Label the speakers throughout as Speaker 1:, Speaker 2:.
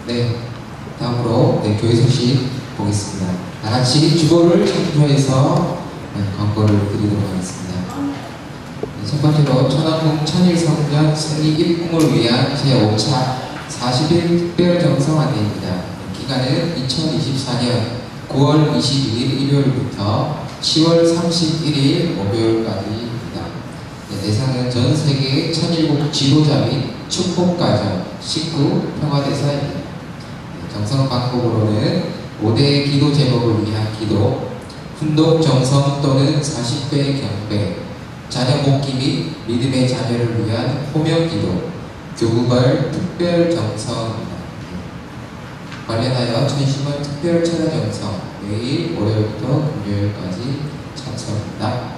Speaker 1: 네, 다음으로 교회 소식 보겠습니다. 다 같이 주보를 청주해서 광고를 드리도록 하겠습니다. 첫 번째로 천안궁 천일성전 승리 입궁을 위한 제5차 40일 특별정성 안내입니다. 기간은 2024년 9월 22일 일요일부터 10월 31일 목요일까지입니다. 대상은 전 세계 천일국 지도자 및 축복가정, 식구, 평화대사입니다. 정성 방법으로는 5대 기도 제목을 위한 기도, 훈독 정성 또는 40배 경배, 자녀 복귀 및 믿음의 자녀를 위한 호명 기도, 교구별 특별 정성입니다. 관련하여 천심원 특별 찬양 정성, 매일 월요일부터 금요일까지 참석입니다.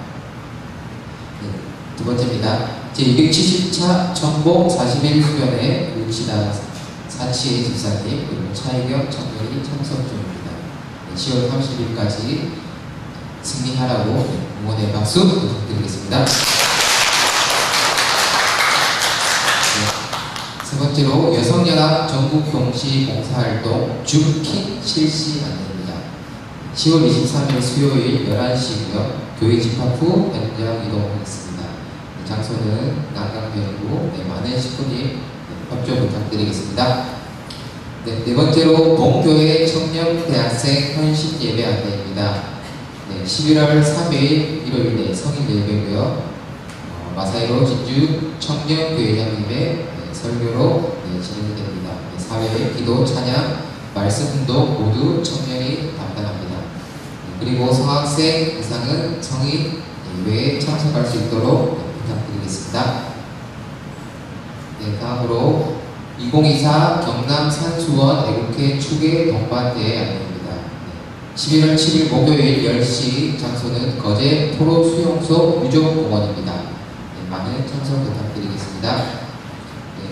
Speaker 1: 두 번째입니다. 제270차 전복 40일 수련회 울치다 사치의 집사님 그리고 차이경 청년이 참석 중입니다. 10월 30일까지 승리하라고 응원의 박수 부탁드리겠습니다. 세 번째로 여성연합 전국 동시 봉사활동 줌킹 실시 안내입니다. 10월 23일 수요일 11시고요. 교회 집합 후 현장 이동하겠습니다. 장소는 난강대이고 많은 식구님 협조 부탁드리겠습니다. 네 번째로 동교회 청년대학생 헌신 예배 안내입니다. 11월 3일 일요일 성인 예배고요. 마사이로 진주 청년교회장님의 설교로 진행이 됩니다. 사회, 기도, 찬양, 말씀 운동 모두 청년이 담당합니다. 그리고 성학생 이상은 성인 예배에 참석할 수 있도록 부탁드리겠습니다. 다음으로 2024 경남 산수원 애국회 축의 동반대회 안내입니다. 11월 7일 목요일 10시 장소는 거제 포로 수용소 유족공원입니다. 많은 참석 부탁드리겠습니다.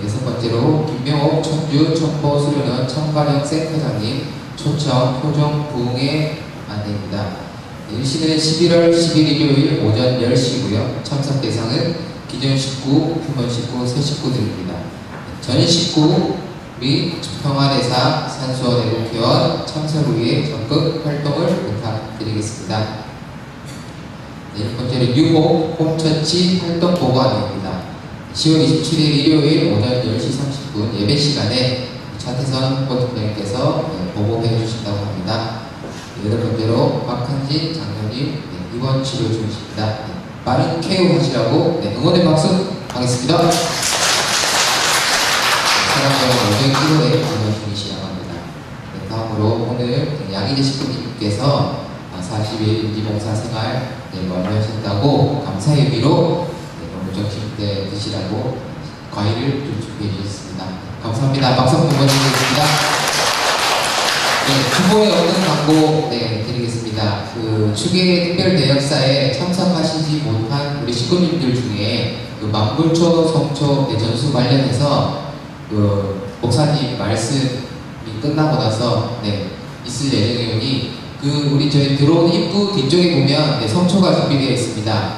Speaker 1: 여섯 번째로 김명옥 천주 천포 수련원 청가령 센터장님 초청 표정 부흥회 안내입니다. 일시는 11월 10일 일요일 오전 10시고요. 참석 대상은 기존 식구, 휴먼 식구, 새 식구들입니다. 전 식구 및 평화대사, 산수원 애국회원 참석을 위해 적극 활동을 부탁드리겠습니다. 네 번째로 유목 홈처치 활동 보고 안내입니다. 10월 27일 일요일 오전 10시 30분 예배 시간에 차태선 포트장님께서 보고해 주신다고 합니다. 여덟 번째로 박한진 장로님 입원 치료 중이십니다. 빠른 쾌유 하시라고 응원의 박수 하겠습니다. 사랑하는 오전 기도에 입원 중이시라고 합니다. 다음으로 오늘 양희재 식구님께서 40일 인지봉사 생활 완료하셨다고 감사의 의미로 오늘 점심때 드시라고 과일을 좀 준비해 주셨습니다. 감사합니다. 박수 한번 보내드리겠습니다. 주보에 없는 광고 드리겠습니다. 그 축의 특별 대역사에 참석하시지 못한 우리 식구님들 중에 그 만불초 성초 전수 관련해서 그 목사님 말씀이 끝나고 나서 있을 예정이오니 그 우리 저희 들어온 입구 뒤쪽에 보면 성초가 준비되어 있습니다.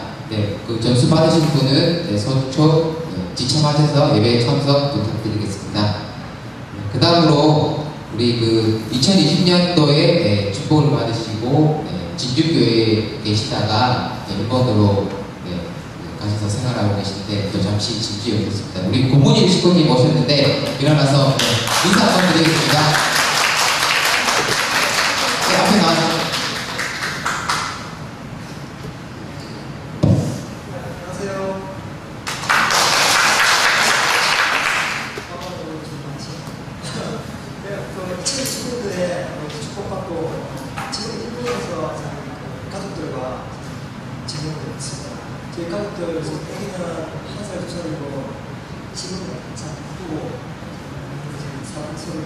Speaker 1: 그 전수 받으신 분은 성초 지참하셔서 예배에 참석 부탁드리겠습니다. 그 다음으로 우리 그 2020년도에 축복을 받으시고 진주교회에 계시다가 일본으로 가셔서 생활하고 계시는데 또 잠시 진주에 오셨습니다. 우리 고문일 식구님 오셨는데 일어나서 인사 한번 드리겠습니다. 앞에 나와주세요.
Speaker 2: 저희 가족들 애기는 1살, 2살이고 지금은 잘 바쁘고 서로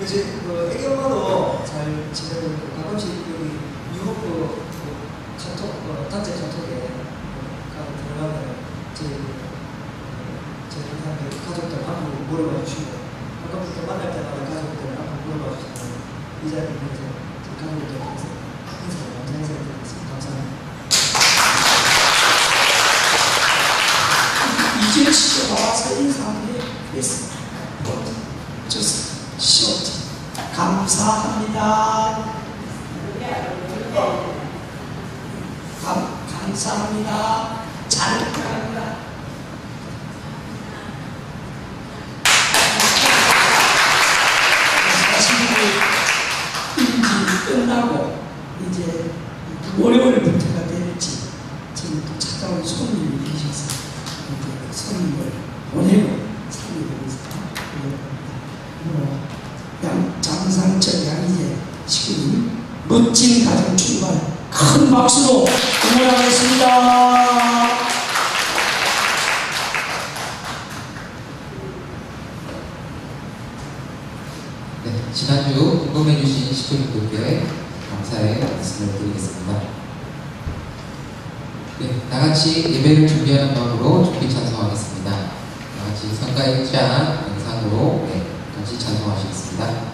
Speaker 2: 이제 그 애기 엄마도 잘 지내고 있고 가끔씩 여기 유럽도 카톡 단체 카톡에 들어가면 제 가족들 한번 물어봐 주시고 가끔씩 만날 때마다 가족들 한번 물어봐 주시고 이 자리에 제 가족들한테 인사를 감사드리겠습니다. 감사합니다. 이제 진짜 와서 인사하는 게 있습니다. 좋습니다. 시오지 감사합니다. 감사합니다. 잘 부탁합니다. 일이 끝나고 이제 월요일부터가 될지 지금 또 찾아온 손님이 계셔서 이제 손님을 보내고 살리면서 장상철 양이제 시키는 멋진 가정 출발 큰 박수로 응원하겠습니다.
Speaker 1: 네, 지난주 궁금해주신 시청자분들께 감사의 말씀을 드리겠습니다. 네, 다같이 예배를 준비하는 마음으로 준비 찬송하겠습니다. 다같이 성가 1장 영상으로 같이 찬송하시겠습니다.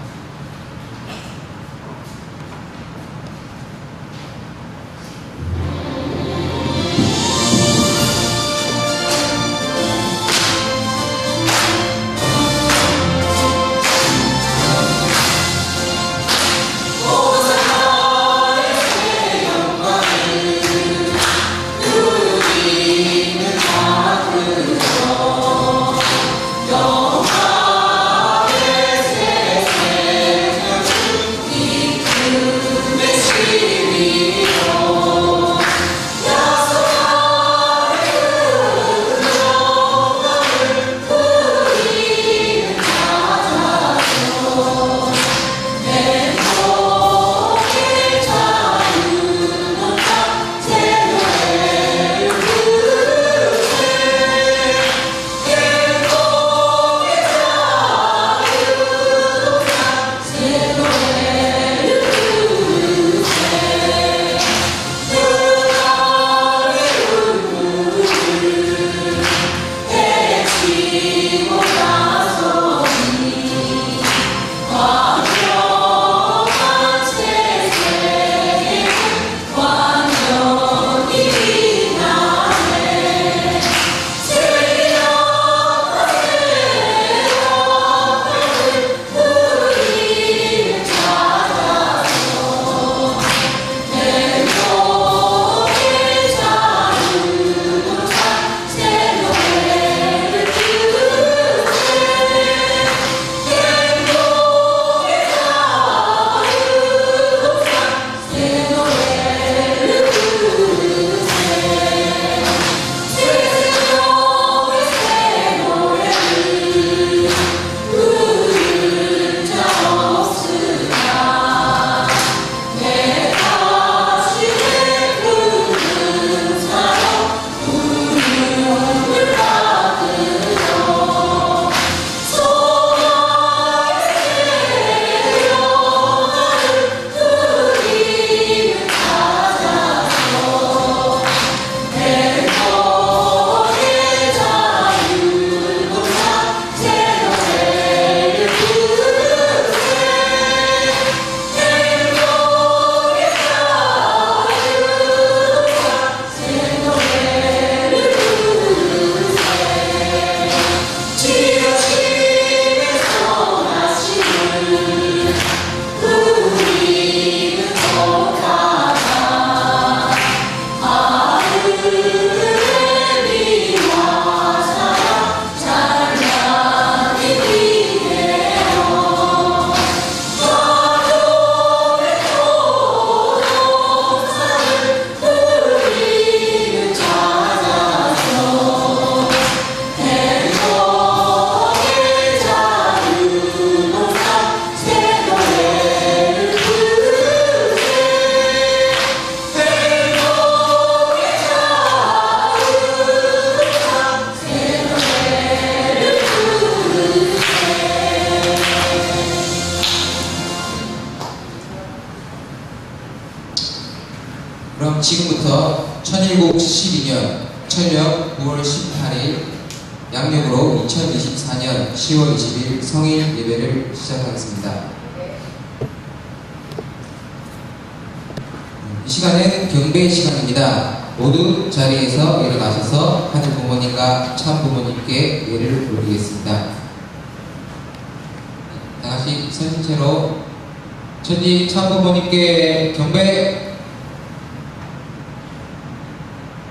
Speaker 1: 그럼 지금부터 천일국 12년 천력 9월 18일 양력으로 2024년 10월 20일 성일 예배를 시작하겠습니다. 이 시간은 경배 시간입니다. 모두 자리에서 일어나셔서 하늘 부모님과 참 부모님께 예를 올리겠습니다. 다 같이 서신 채로 천지 참부모님께 경배.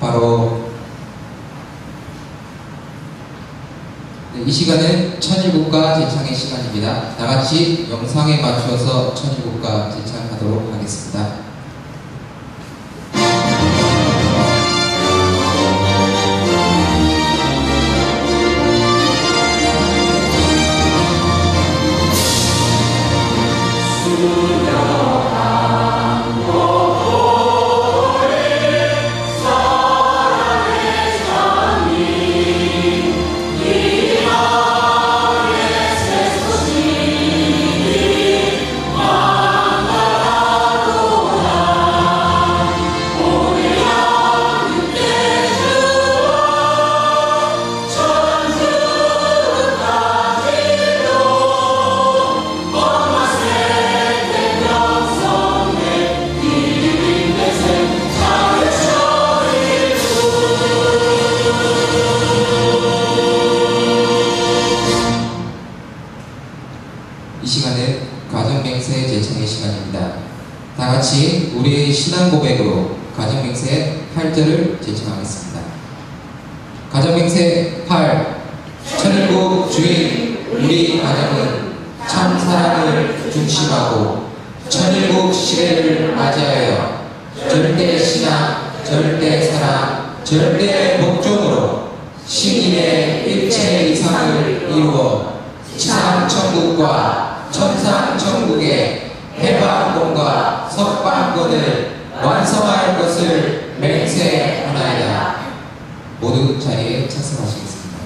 Speaker 1: 바로 이 시간은 천일국가 제창의 시간입니다. 다 같이 영상에 맞추어서 천일국가 제창하도록 하겠습니다. 이 시간은 가정맹세 제창의 시간입니다. 다 같이 우리의 신앙 고백으로 가정맹세 8절을 제창하겠습니다. 가정맹세 8. 천일국 주인 우리 가정은 참 사랑을 중심하고 천일국 시대를 맞이하여 절대 신앙, 절대 사랑, 절대 복종으로 신인의 일체 이상을 이루어 지상천국과 천상천국의 해방권과 석방권을 완성할 것을 맹세하나이다. 모두 자리에 착석하시겠습니다.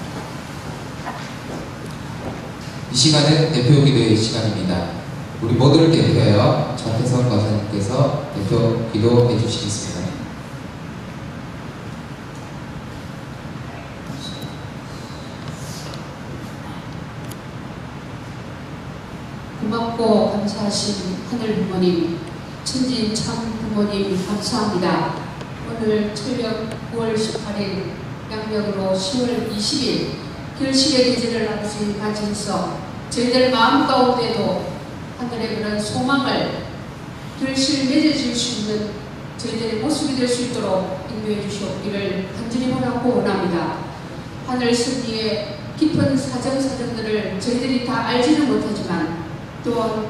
Speaker 1: 이 시간은 대표 기도의 시간입니다. 우리 모두를 대표하여 전태선 권사님께서 대표 기도해 주시겠습니다.
Speaker 3: 고맙고 감사하신 하늘 부모님, 천진 참 부모님 감사합니다. 오늘 철력 9월 18일, 양력으로 10월 20일 결실의 계절을 아버지 맞이해서 저희들 마음 가운데도 하늘의 그런 소망을 결실 맺어줄 수 있는 저희들의 모습이 될 수 있도록 인도해 주시옵기를 간절히 바라고 원합니다. 하늘 섭리의 깊은 사정사정들을 저희들이 다 알지는 못하지만 또한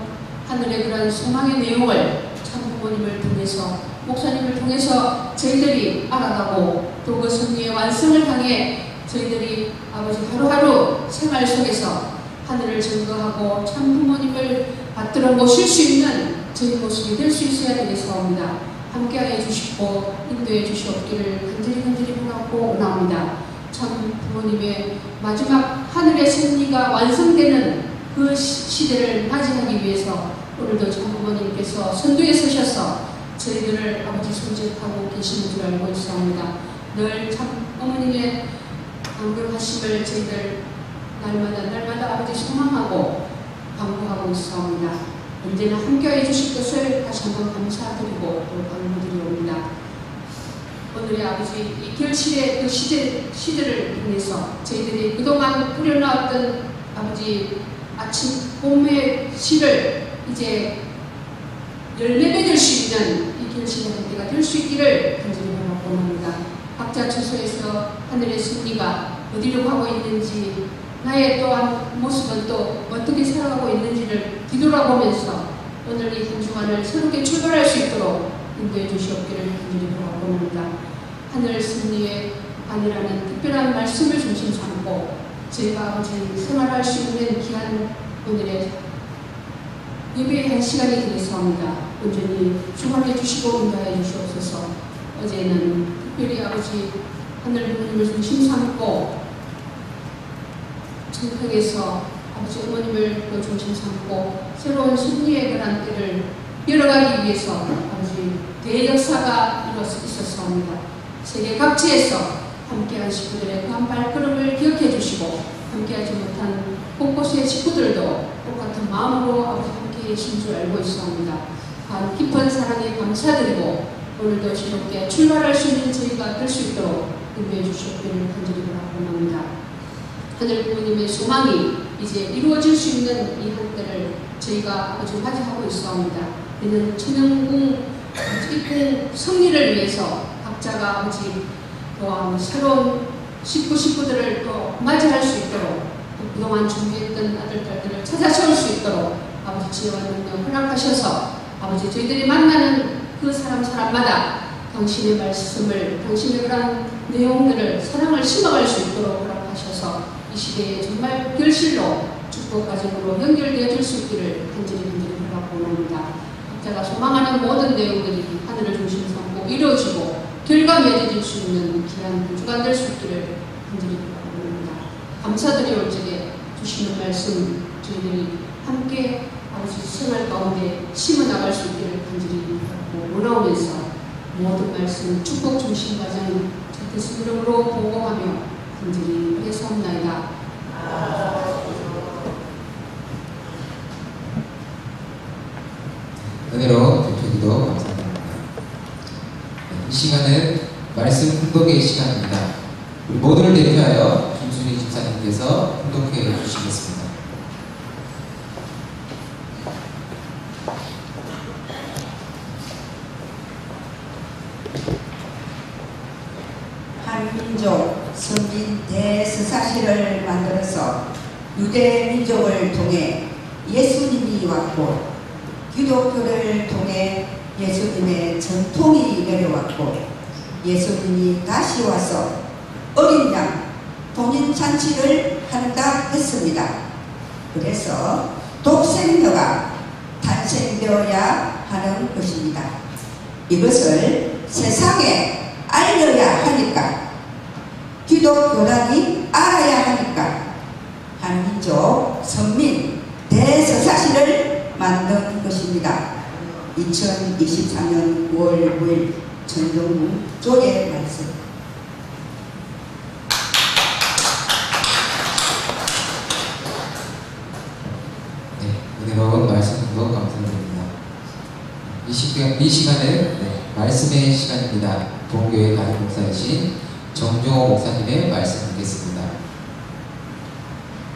Speaker 3: 하늘의 그런 소망의 내용을 참 부모님을 통해서 목사님을 통해서 저희들이 알아가고 또 그 섭리의 완성을 향해 저희들이 아버지 하루하루 생활 속에서 하늘을 증거하고 참 부모님을 받들어 모실 수 있는 저희 모습이 될 수 있어야 되겠사옵니다. 함께하여 주시고 인도해 주시옵기를 간절히 바라고 원합니다. 참 부모님의 마지막 하늘의 승리가 완성되는 그 시대를 맞이하기 위해서 오늘도 참 부모님께서 선두에 서셔서 저희들을 아버지 손질하고 계시는 줄 알고 있사옵니다. 늘 참 어머님의 안경하심을 저희들 날마다 아버지 소망하고 강구하고 있사옵니다. 언제나 함께해 주실 것을 다시 한번 감사드리고 또 강구드리옵니다. 오늘의 아버지 이 결실의 그 시대를 통해서 저희들이 그동안 꾸려나왔던 아버지 아침 봄의 시를 이제 열매 맺을 수 있는 이 결실의 한때가 될 수 있기를 간절히 바라고 합니다. 각자 처소에서 하늘의 승리가 어디로 가고 있는지 나의 또한 모습은 또 어떻게 살아가고 있는지를 뒤돌아보면서 오늘 이 한 주간을 새롭게 출발할 수 있도록 인도해 주시옵기를 간절히 바라고 합니다. 하늘 승리의 아니라는 특별한 말씀을 중심 삼고 저희가 아버지 생활할 수 있는 귀한 오늘의 예배의 한 시간이 되겠사옵니다. 온전히 주관해 주시고 인도하여 주시옵소서. 어제는 특별히 아버지 하늘 부모님을 중심 삼고 청평에서 아버지 어머님을 또 중심 삼고 새로운 승리의 그런 때를 열어가기 위해서 아버지 대역사가 있었사옵니다. 세계 각지에서 함께한 식구들의 그 한 발걸음을 기억해 주시고 함께하지 못한 곳곳의 식구들도 똑같은 마음으로 아버지 함께 계신 줄 알고 있사옵니다. 깊은 사랑에 감사드리고 오늘도 즐겁게 출발할 수 있는 저희가 될 수 있도록 인도해 주시옵기를 간절히 바라옵니다. 하늘 부모님의 소망이 이제 이루어질 수 있는 이 한때를 저희가 아버지 맞이하고 있사옵니다. 이는 천연궁 입궁 승리를 위해서 각자가 아버지 또한 새로운 식구들을 또 맞이할 수 있도록 또 그동안 준비했던 아들, 딸들을 찾아세울 수 있도록 아버지 지혜와 능력 허락하셔서 아버지 저희들이 만나는 그 사람마다 당신의 말씀을, 당신의 그런 내용들을 사랑을 심어갈 수 있도록 허락하셔서 이 시대에 정말 결실로 축복 가정으로 연결되어 줄 수 있기를 간절히 바라옵니다. 각자가 소망하는 모든 내용들이 하늘을 중심으로 삼고 이루어지고 결과 맺어질 수 있는 귀한 주간 될 수 있기를 간절히 바라옵니다. 감사드리올 적에 주시는 말씀 저희들이 함께 아버지 생활 가운데 심어나갈 수 있기를 간절히 바라고 원하오면서 모든 말씀 축복 중심 과정 자태수 이름으로 보고하며 간절히 회사옵나이다.
Speaker 1: 은혜로 대표기도 감사드립니다. 이 시간은 말씀 훈독의 시간입니다. 우리 모두를 대표하여 김순희 집사님께서 훈독해 주시겠습니다.
Speaker 4: 한민족 선진 대서사시를 만들어서 유대 민족을 통해 예수님이 왔고 기독교를 통해 예수님의 전통이 내려왔고 예수님이 다시 와서 어린 양 동인잔치를 한다 했습니다. 그래서 독생녀가 탄생되어야 하는 것입니다. 이것을 세상에 알려야 하니까 기독교단이 알아야 하니까 한민족 선민 대서사시를 만든 것입니다. 2023년 5월 9일 전정문 조의 말씀.
Speaker 1: 네, 은혜로운 말씀도 감사드립니다. 이 시간은 말씀의 시간입니다. 동교회 담임 목사이신 정종호 목사님의 말씀 듣겠습니다.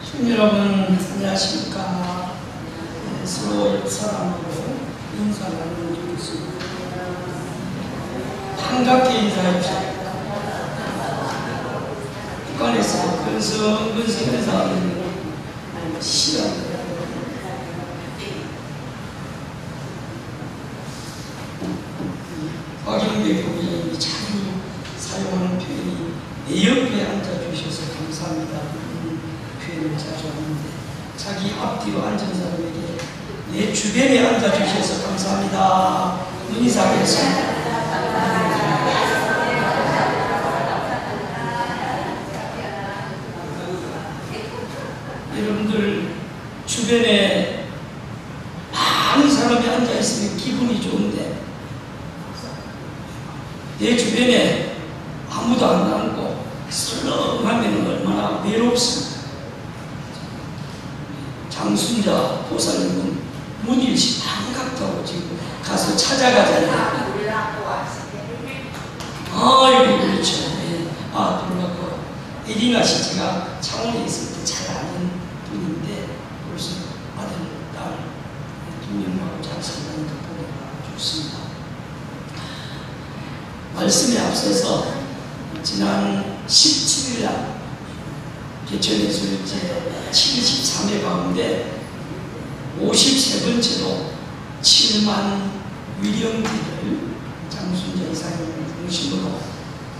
Speaker 5: 시민 여러분 안녕하십니까. 서로 사람으로 인사를 나누겠습니다. 반갑게 인사해 주십시오. 북한에서 근성근성해서 하는 시간 박영배 교수님이 잘 사용하는 표현이 내 옆에 앉아주셔서 감사합니다. 표현을 자주 하는데 자기 앞뒤로 앉은 사람에게 내 주변에 앉아주셔서 감사합니다. 인사하겠습니다. 여러분들 주변에 많은 사람이 앉아있으면 기분이 좋은데 내 주변에 아무도 안 앉고 슬렁하면 얼마나 외롭습니다. 장순자 보살님은 문일시 반갑다고 지금 가서 찾아가잖아요. 아이고 그렇죠. 네. 놀랍고 에리나 씨 제가 창원에 있을 때 잘 아는 분인데 벌써 아들, 딸 두 명하고 잘 산다는 거 보니까 좋습니다. 말씀에 앞서서 지난 17일 날 개천예술제 73회 가운데 53번째로 7만 위령기를 장순자 이사님을 중심으로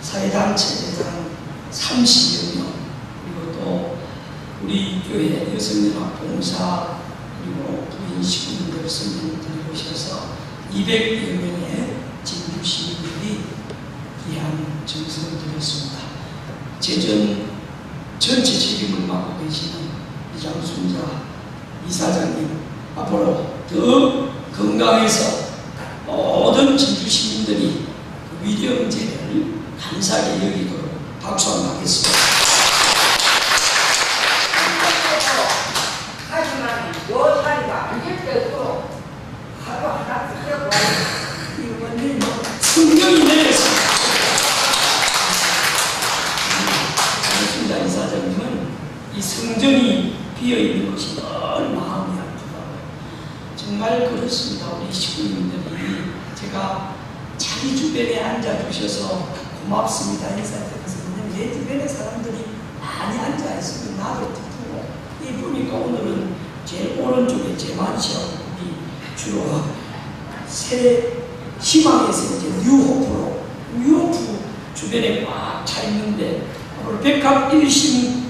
Speaker 5: 사회단체 대상 30여 명 그리고 또 우리 교회 여성연합 봉사 그리고 부인 식구분들 선생님들이 오셔서 200여 명의 진주 시민들이 귀한 정성을 드렸습니다. 제전 전체 책임을 맡고 계시는 이장순자 이사장님 앞으로 더 건강해서 모든 진주 시민들이 그 위령제를 감사하게 여기도록 박수 한번 하겠습니다.
Speaker 4: 하지만 요 자리가 앉을 때도 하루 하나 쓰려고
Speaker 5: 이번에 성경이 내렸습니다. 장순자 이사장님은 이 성전이 비어있는 것이 늘 마음이 아프다고. 정말 그렇습니다. 우리 식구님들이 제가 자기 주변에 앉아주셔서 고맙습니다 인사드려서 내 주변에 사람들이 많이 앉아있으면 나도 기쁘고 이 보니까 오늘은 제일 오른쪽에 제만시하고 주로 새 희망에서 이제 뉴호프 주변에 꽉 차 있는데 오늘 백합 1심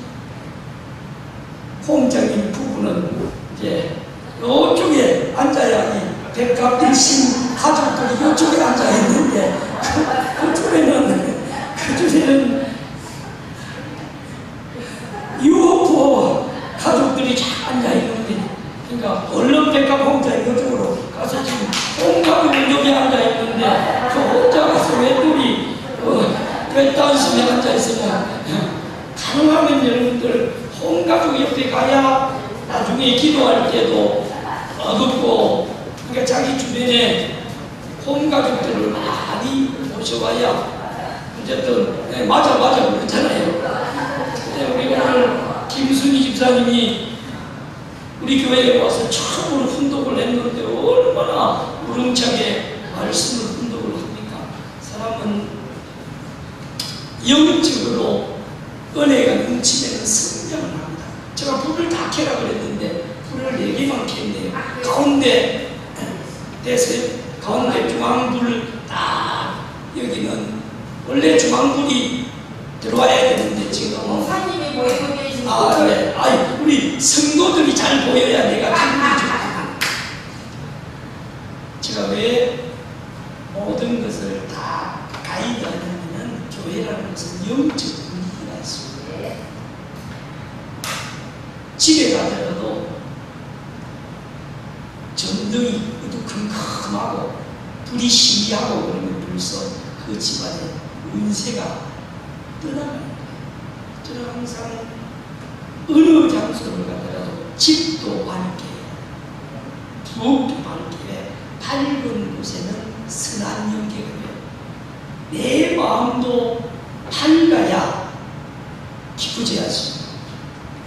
Speaker 5: 홈장님 부부는 이제 이쪽에 앉아야 이 백합 1심 가족들이 이쪽에 앉아 있는데 그쪽에는 뉴호프 가족들이 잘 앉아 있는데 그러니까 얼른 백합 홈장이 이쪽으로 가서 지금 온 가족은 여기 앉아 있는데 저 혼자 가서 외톨이 외딴섬에 앉아 있으면 가능하면 여러분들 온 가족 옆에 가야 나중에 기도할 때도 어둡고 그러니까 자기 주변에 온 가족들을 많이 모셔봐야 어쨌든 네, 맞아 그렇잖아요. 우리 오늘 김순희 집사님이 우리 교회에 와서 처음으로 훈독을 했는데 얼마나 우렁차게 말씀을 훈독을 합니까? 사람은 영적으로 은혜가 넘치면 성장을 합니다. 제가 불을 다 켜라 그랬는데 불을 4개만 켰네요. 가운데 중앙불 딱 여기는 원래 중앙불이 들어와야 되는데 지금
Speaker 4: 목사님이 모이고 계신
Speaker 5: 그래. 아니 우리 성도들이 잘 보여야 내가 기분이죠. 제가 왜 모든 것을 다 가이드하냐면 교회라는 것은 영적 분위기가 있습니다. 집에 가더라도 전등이 어두컴컴하고 불이 시리하고 그러면 벌써 그 집안에 운세가 떠나갑니다. 저는 항상 어느 장소를 가더라도 집도 밝게 부엌도 밝게 밝은 곳에는 선한 영계가 내 마음도 밝아야 기쁘지 않습니다.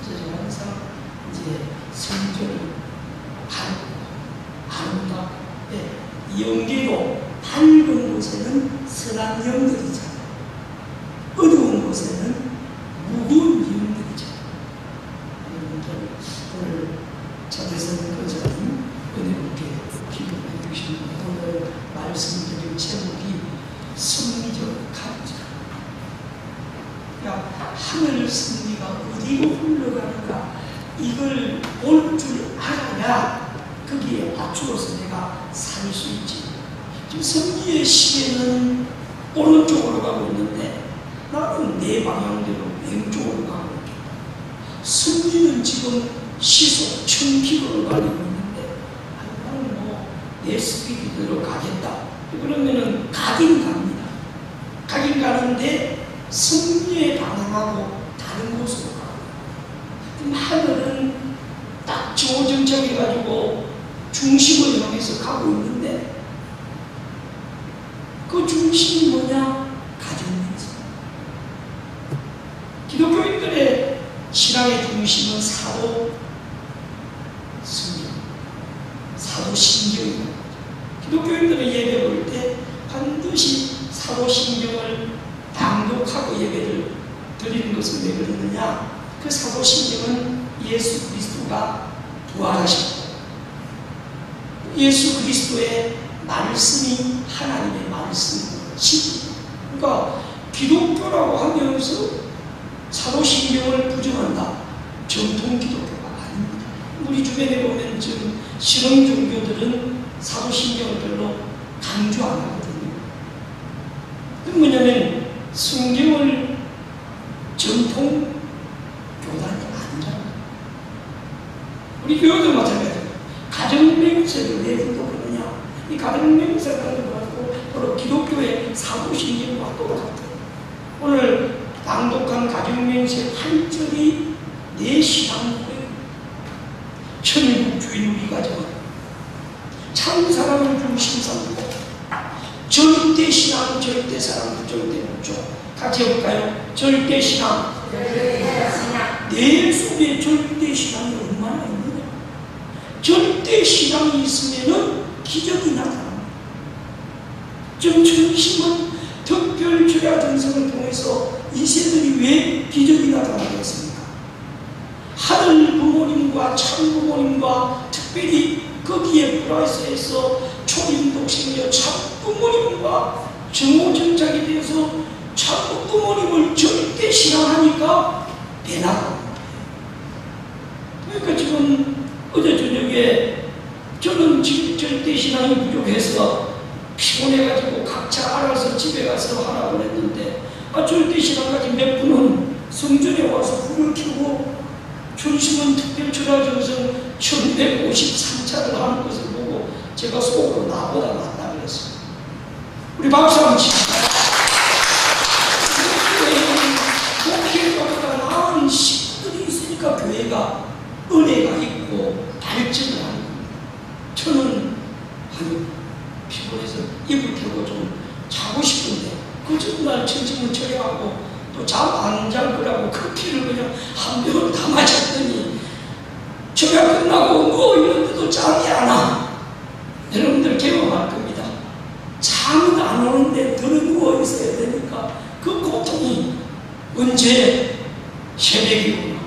Speaker 5: 그래서 저는 항상 이제 성전을 아름답게 영계로 밝은 곳에는 선한 영들이잖아요. 어두운 곳에는 무거운 영들이죠. 여러분들 오늘 차대선 권사님 은혜롭게 기도해 주신 오늘 말씀드린 제목이 승리적 감정. 그러니까 하늘 승리가 어디로 흘러가는가 이걸 볼 줄 알아야 거기에 맞추어서 내가 살 수 있지. 지금 승리의 시계는 오른쪽으로 가고 있는데 나는 내 방향대로 왼쪽으로 가고 있겠다. 승리는 지금 시속 1000km로 가고 있는데 나는 내 스피드대로 가겠다. 그러면은 가긴 갑니다. 가긴 가는데 승리의 방향하고 다른 곳으로 가고 하늘은 딱 지호정착해가지고 중심을 향해서 가고 있는데 그 중심이 뭐냐? 가정입니다. 기독교인들의 신앙의 중심은 사도 신경입니다. 기독교인들의 예배 볼 때 반드시 사도 신경을 방독하고 예배를 드리는 것은 왜 그러느냐? 그 사도 신경은 예수 그리스도가 부활하셨고 예수 그리스도의 말씀이 하나님의 말씀이지. 그러니까 기독교라고 하면서 사도신경을 부정한다. 정통 기독교가 아닙니다. 우리 주변에 보면 지금 신흥 종교들은 사도신경을 별로 강조 안 하거든요. 그건 뭐냐면 성경을 정통 교단이 아니라 우리 교회도 마찬가지예요. 가정맹세를 왜 분독하느냐? 이 가정맹세라는 것도 바로 기독교의 사도신경과 똑같아요. 오늘 방독한 가정맹세 8절이 내 신앙고예요. 천국주인 우리 가정은 참 사랑을 중심 삼고 절대 신앙, 절대 사랑, 절대 목적 같이 해볼까요? 절대 신앙,
Speaker 4: 절대 신앙
Speaker 5: 내 속에 절대신앙이 얼마나 있느냐. 절대신앙이 있으면은 기적이 나타납니다. 좀 중심은 특별주야전성을 통해서 이 세들이 왜 기적이 나타나겠습니까? 하늘 부모님과 참 부모님과 특별히 거기에 플러스해서 초림독생이여 참 부모님과 정오정착이 되어서 참 부모님을 절대 신앙하니까 배나갑니다. 그러니까 지금 어제 저녁에 저는 절대 신앙이 부족해서 피곤해가지고 각자 알아서 집에 가서 하라고 했는데 절대 신앙까지 몇 분은 성전에 와서 불을 켜고 중심은 특별주야전성 1153차를 하는 것을 보고 제가 속으로 나보다 낫다 그랬어요. 우리 박수 한번 치자. 목회자보다 나은 식구들이 있으니까 교회가 은혜가 있고 발전을 하는 겁니다. 저는 피곤해서 이불 펴고 좀 자고 싶은데 그 전날 천천히 처리하고 또 잠 안 잘 거라고 커피를 그냥 한 병을 다 마셨더니 저녁 끝나고 이러는데도 잠이 안 와. 여러분들 경험할 겁니다. 잠은 안 오는데 들어 누워 있어야 되니까 그 고통이 언제 새벽이 오나.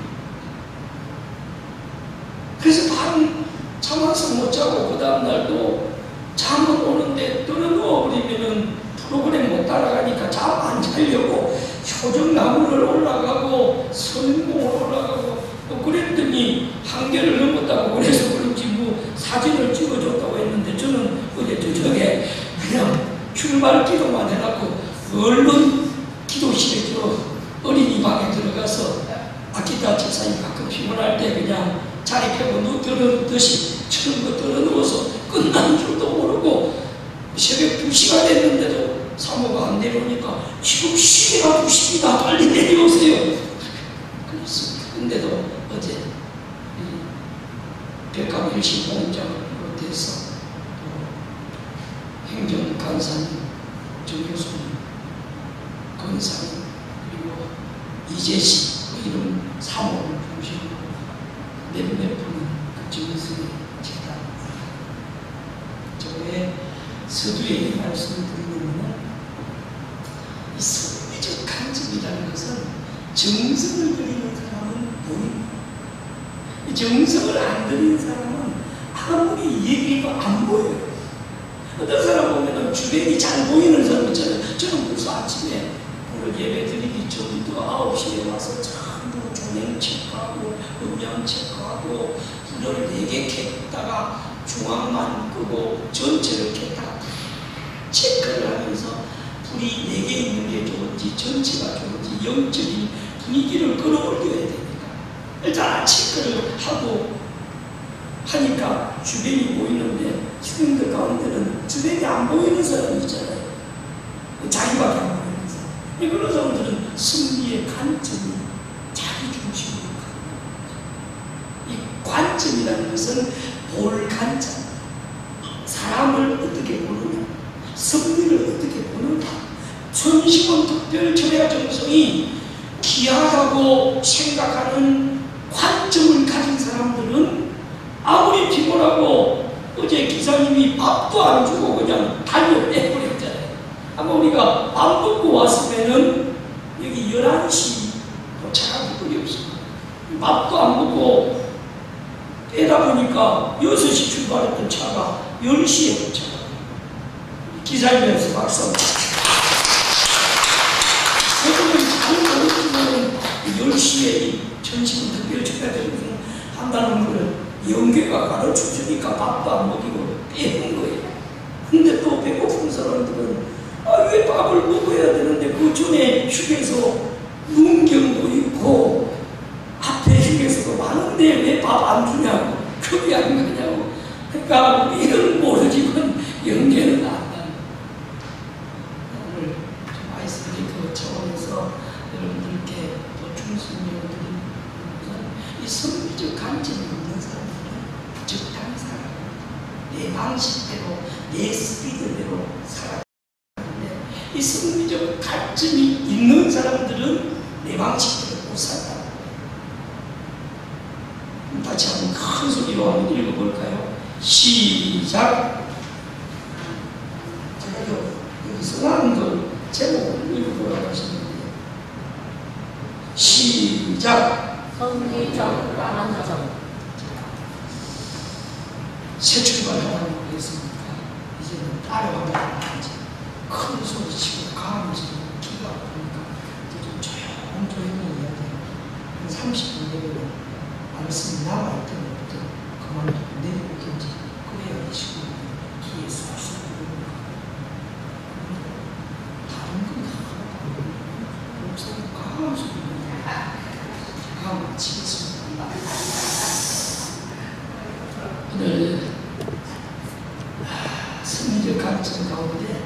Speaker 5: 그래서 밤 잠 와서 못 자고 그 다음날도 잠은 오는데 들어 누워버리면은 프로그램 못 따라가니까 잠 안 자려고 효정나무를 올라가고 성공을 올라가고 또 그랬더니 한계를 넘었다고 그래서 그런지 뭐 사진을 찍어줬다고 했는데 저는 어제 저녁에 그냥 출발 기도만 해놓고 얼른 기도실에 어린이 방에 들어가서 아키타 집사님 가끔 피곤할 때 그냥 자리 펴고 들어눕듯이 처음 들어누워서 끝난 줄도 모르고 새벽 2시가 됐는데도 사모가 안 내려오니까 지금 시계가 2시입니다. 빨리 내려오세요. 그랬습니다. 근데도 어제 백합일시 공장을 비롯해서 행정간사님, 정교수님, 권사님, 그리고 이재식 이런 사모를 중심으로 몇몇 분은 그 정선의 재단 저의 서두에 이 말씀을 드리면은 이 성리적 간증이라는 것은 정성을 드리는 사람은 보입니다. 이 정성을 안 드리는 사람은 아무리 얘기해도 안 보여요. 어떤 사람 보면은 주변이 잘 보이는 사람 있잖아요. 저는 벌써 아침에 오늘 예배 드리기 전부터 9시에 와서 전부 조명 체크하고 음량 체크하고 불을 4개 켰다가 중앙만 끄고 전체를 켰다가 체크를 하면서 불이 4개 있는 게 좋은지 전체가 좋은지 영적인 분위기를 끌어올려야 되니까 일단 체크를 하고 하니까 주변이 보이는데 주변들 가운데는 주변이 안 보이는 사람이 있잖아요. 자기밖에 안 보이는 사람. 그런 사람들은 승리의 관점이 자기 중심으로 가는 이 관점이라는 것은 볼 관점, 사람을 어떻게 보느냐, 승리를 어떻게 보느냐. 천심원 특별주야전성이 귀하다고 생각하는 관점을 가진 사람들은 아무리 피곤하고 어제 기사님이 밥도 안 주고 그냥 달려내버렸잖아요. 아마 우리가 밥 먹고 왔으면은 여기 11시 도착하기 거리 없습니다. 밥도 안 먹고 빼다 보니까 6시 출발했던 차가 10시에 도착합니다. 기사님에서 박수. 저는 잘 모르지만 10시에 천심은 특별주야전성 한다는 거를 영계가 가르쳐주니까 밥도 안 먹이고 빼는 거예요. 근데 또 배고픈 사람들은 왜 밥을 먹어야 되는데 그 전에 휴게소 문경도 있고 앞에 휴게소도 많은데 왜 밥 안 주냐고 겁이 안 가냐고. 그러니까 우리는 모르지만 영계는 안다. 오늘 좀 아이스브레이크 차원에서 여러분들께 또 충성을 드리는 것은 이 성리적 관점이 없는 사람들은 적당히 살아가는 내 방식대로 내 스피드대로 살아가는데 이 성리적 관점이 있는 사람들은 내 방식대로 못 산다. 같이 한번 큰 소리로 한번 읽어볼까요? 시작. 제가 여기 써놓은 걸 제목을 읽어보라고 하시는데 시작.
Speaker 6: 성리적 안정.
Speaker 5: 새 출발하라고 그랬으니까 이제는 따라가면 안 되지. 큰 소리 치고 가면서 기가 아프니까 좀 조용조용히 해야 돼요. 한 30분 내로 말씀이 남아있던 것부터 그만 내려오든지 그래야 이 친구는 기에 쏙쏙 들어오니까 다른 건 하나도 목사님 가면서 제가 마치겠습니다. 오늘 성리적 관점 가운데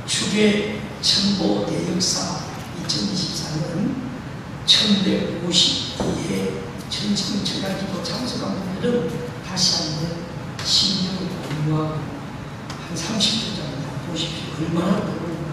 Speaker 5: 주계 천보 대역사 2024년 1152회 전청천하기도 참석한 분들은 다시 한번 심령을 공유하고 한 30분 정도 보십시오. 얼마나 더울까.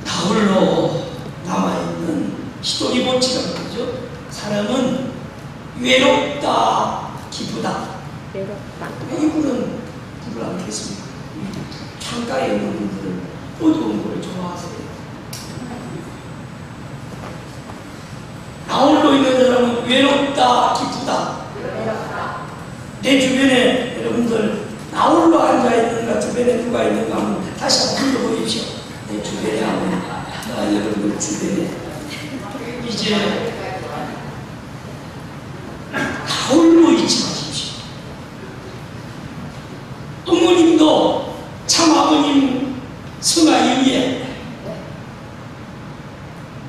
Speaker 5: 나홀로 남아있는 히토리보치가 그러죠. 사람은 외롭다, 기쁘다.
Speaker 6: 외롭다.
Speaker 5: 이분은 불을 안 켰습니다. 창가에 있는 분들은 어두운 걸 좋아하세요. 나홀로 있는 사람은 외롭다, 기쁘다.
Speaker 6: 외롭다.
Speaker 5: 내 주변에 여러분들 나홀로 앉아있는가 주변에 누가 있는가 하면 다시 한번 불러보십시오. 내 주변에 하면 여러분들 주변에 이제 나홀로 있지 마십시오. 어머님도 참 아버님 성아유에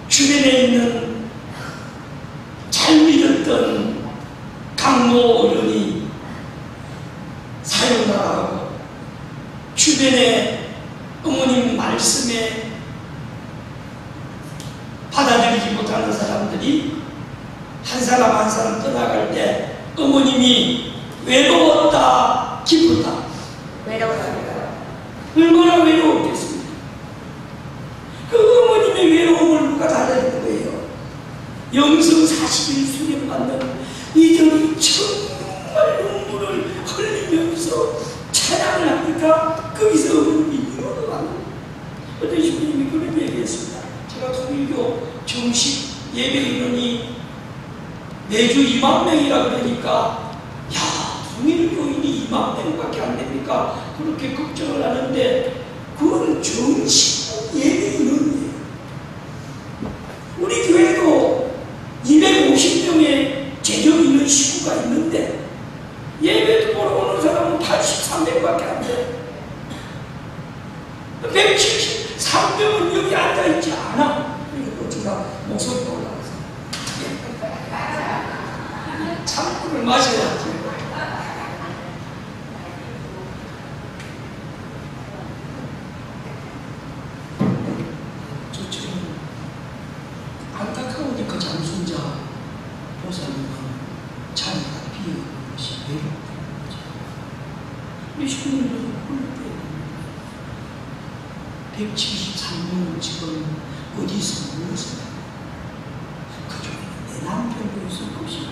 Speaker 5: 주변에 있는 잘 믿었던 강모 어른이 사용하고 주변에 어머님 말씀에 받아들이지 못하는 사람들이 한 사람 한 사람 떠나갈 때 어머님이 외로웠다, 기쁘다.
Speaker 6: 외롭습니다.
Speaker 5: 얼마나 외로웠겠습니까? 그 어머님의 외로움을 누가 달래는 거예요? 영성 40일 수련 받는 이들이 정말 눈물을 흘리면서 찬양을 하니까 거기서 어머님이 울어가는 어떤 신부님이 그렇게 얘기했습니다. 제가 통일교 정식 예배 인원이 매주 2만 명이라 그러니까 야, 통일교인이 2만 명밖에 안 됩니까? 그렇게 걱정을 하는데 그건 정식 예배 인원이에요. 우리 교회도 250명의 재정 인원 식구가 있는데 예배도 보러 오는 사람은 83명밖에 안 돼. 173명은 여기 앉아있지 않아. 그리고 제가 목소리가 올라가서 참물을 마셔야지. 저처럼 안타까우니까 장순자 보살님은 자리가 비어있는 것이 외롭다는 거죠. 우리 시민들도 홀로 173명은 지금 어디서 무엇을 그중에는 내 남편도 있을 것이고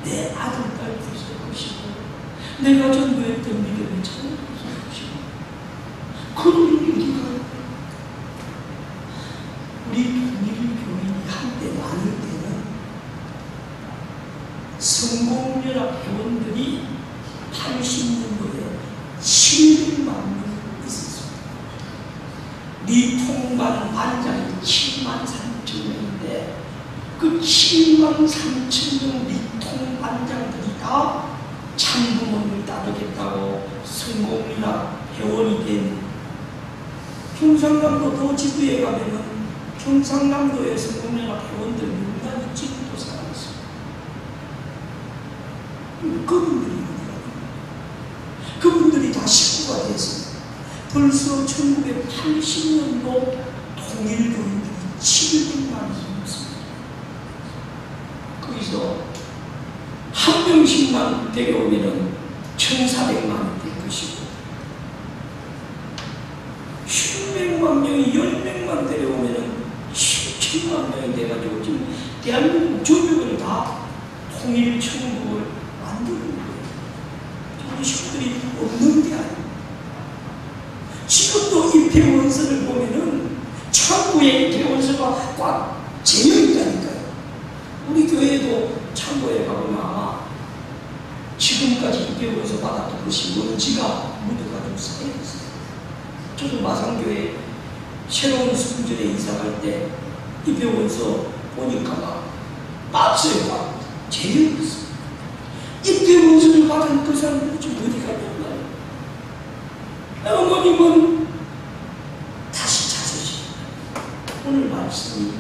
Speaker 5: 내 아들, 딸도 있을 것이고 내가 전도했던 믿음의 자녀도 있을 것이고 그들이 어디가 우리 통일교인이 한때 나눌 때는 성공연합 회원들이 80년도에 700만 명 있었습니다. 리통반 반장이 7만 3천 명인데 그 7만 3천 명 리통 반장들이 다 참부모를 따르겠다고 성공연합 회원이 된 경상남도 도지부에 가면은 경상남도의 성공연합 회원들 명단이 지금도 살아있습니다. 그분들이 어디가 그분들이 다 식구가 됐습니다. 벌써 1980년도 통일교인들이 700만이 있습니다. 거기서 한 명씩만 데려오면은 1,400만이 될 것이고 10명만 명이 10명만 데려오면은 7천만 명이 돼가지고 지금 대한민국 전역을 다 통일천국을 만드는 거예요. 우리 식구들이 없는 게 아니에요. 지금도 입회원서를 보면은 창구에 입회원서가 꽉 재려있다니까요. 우리 교회도 창고에 가보면 아마 지금까지 입회원서 받았던 것이 먼지가 묻어가지고 쌓여있어요. 저도 마산교회 새로운 수군절에 이사갈 때 입회원서 보니까 막 박스에 막 재려있어요. 입회원서를 받은 그 사람들이 지금 어디 갔냐고. 어머님은 다시 찾으시 오늘 말씀이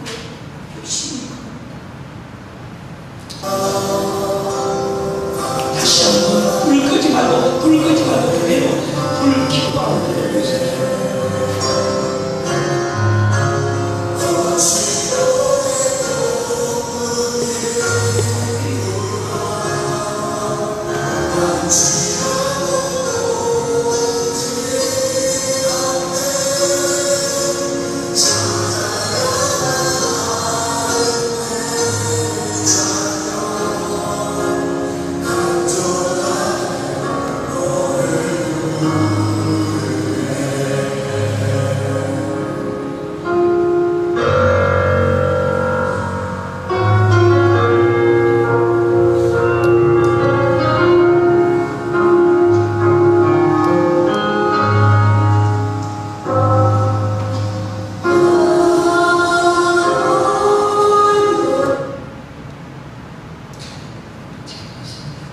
Speaker 5: 그 핵심이 다시 한번 불 끄지 말고 그대로 불 켜고 한번 보세요.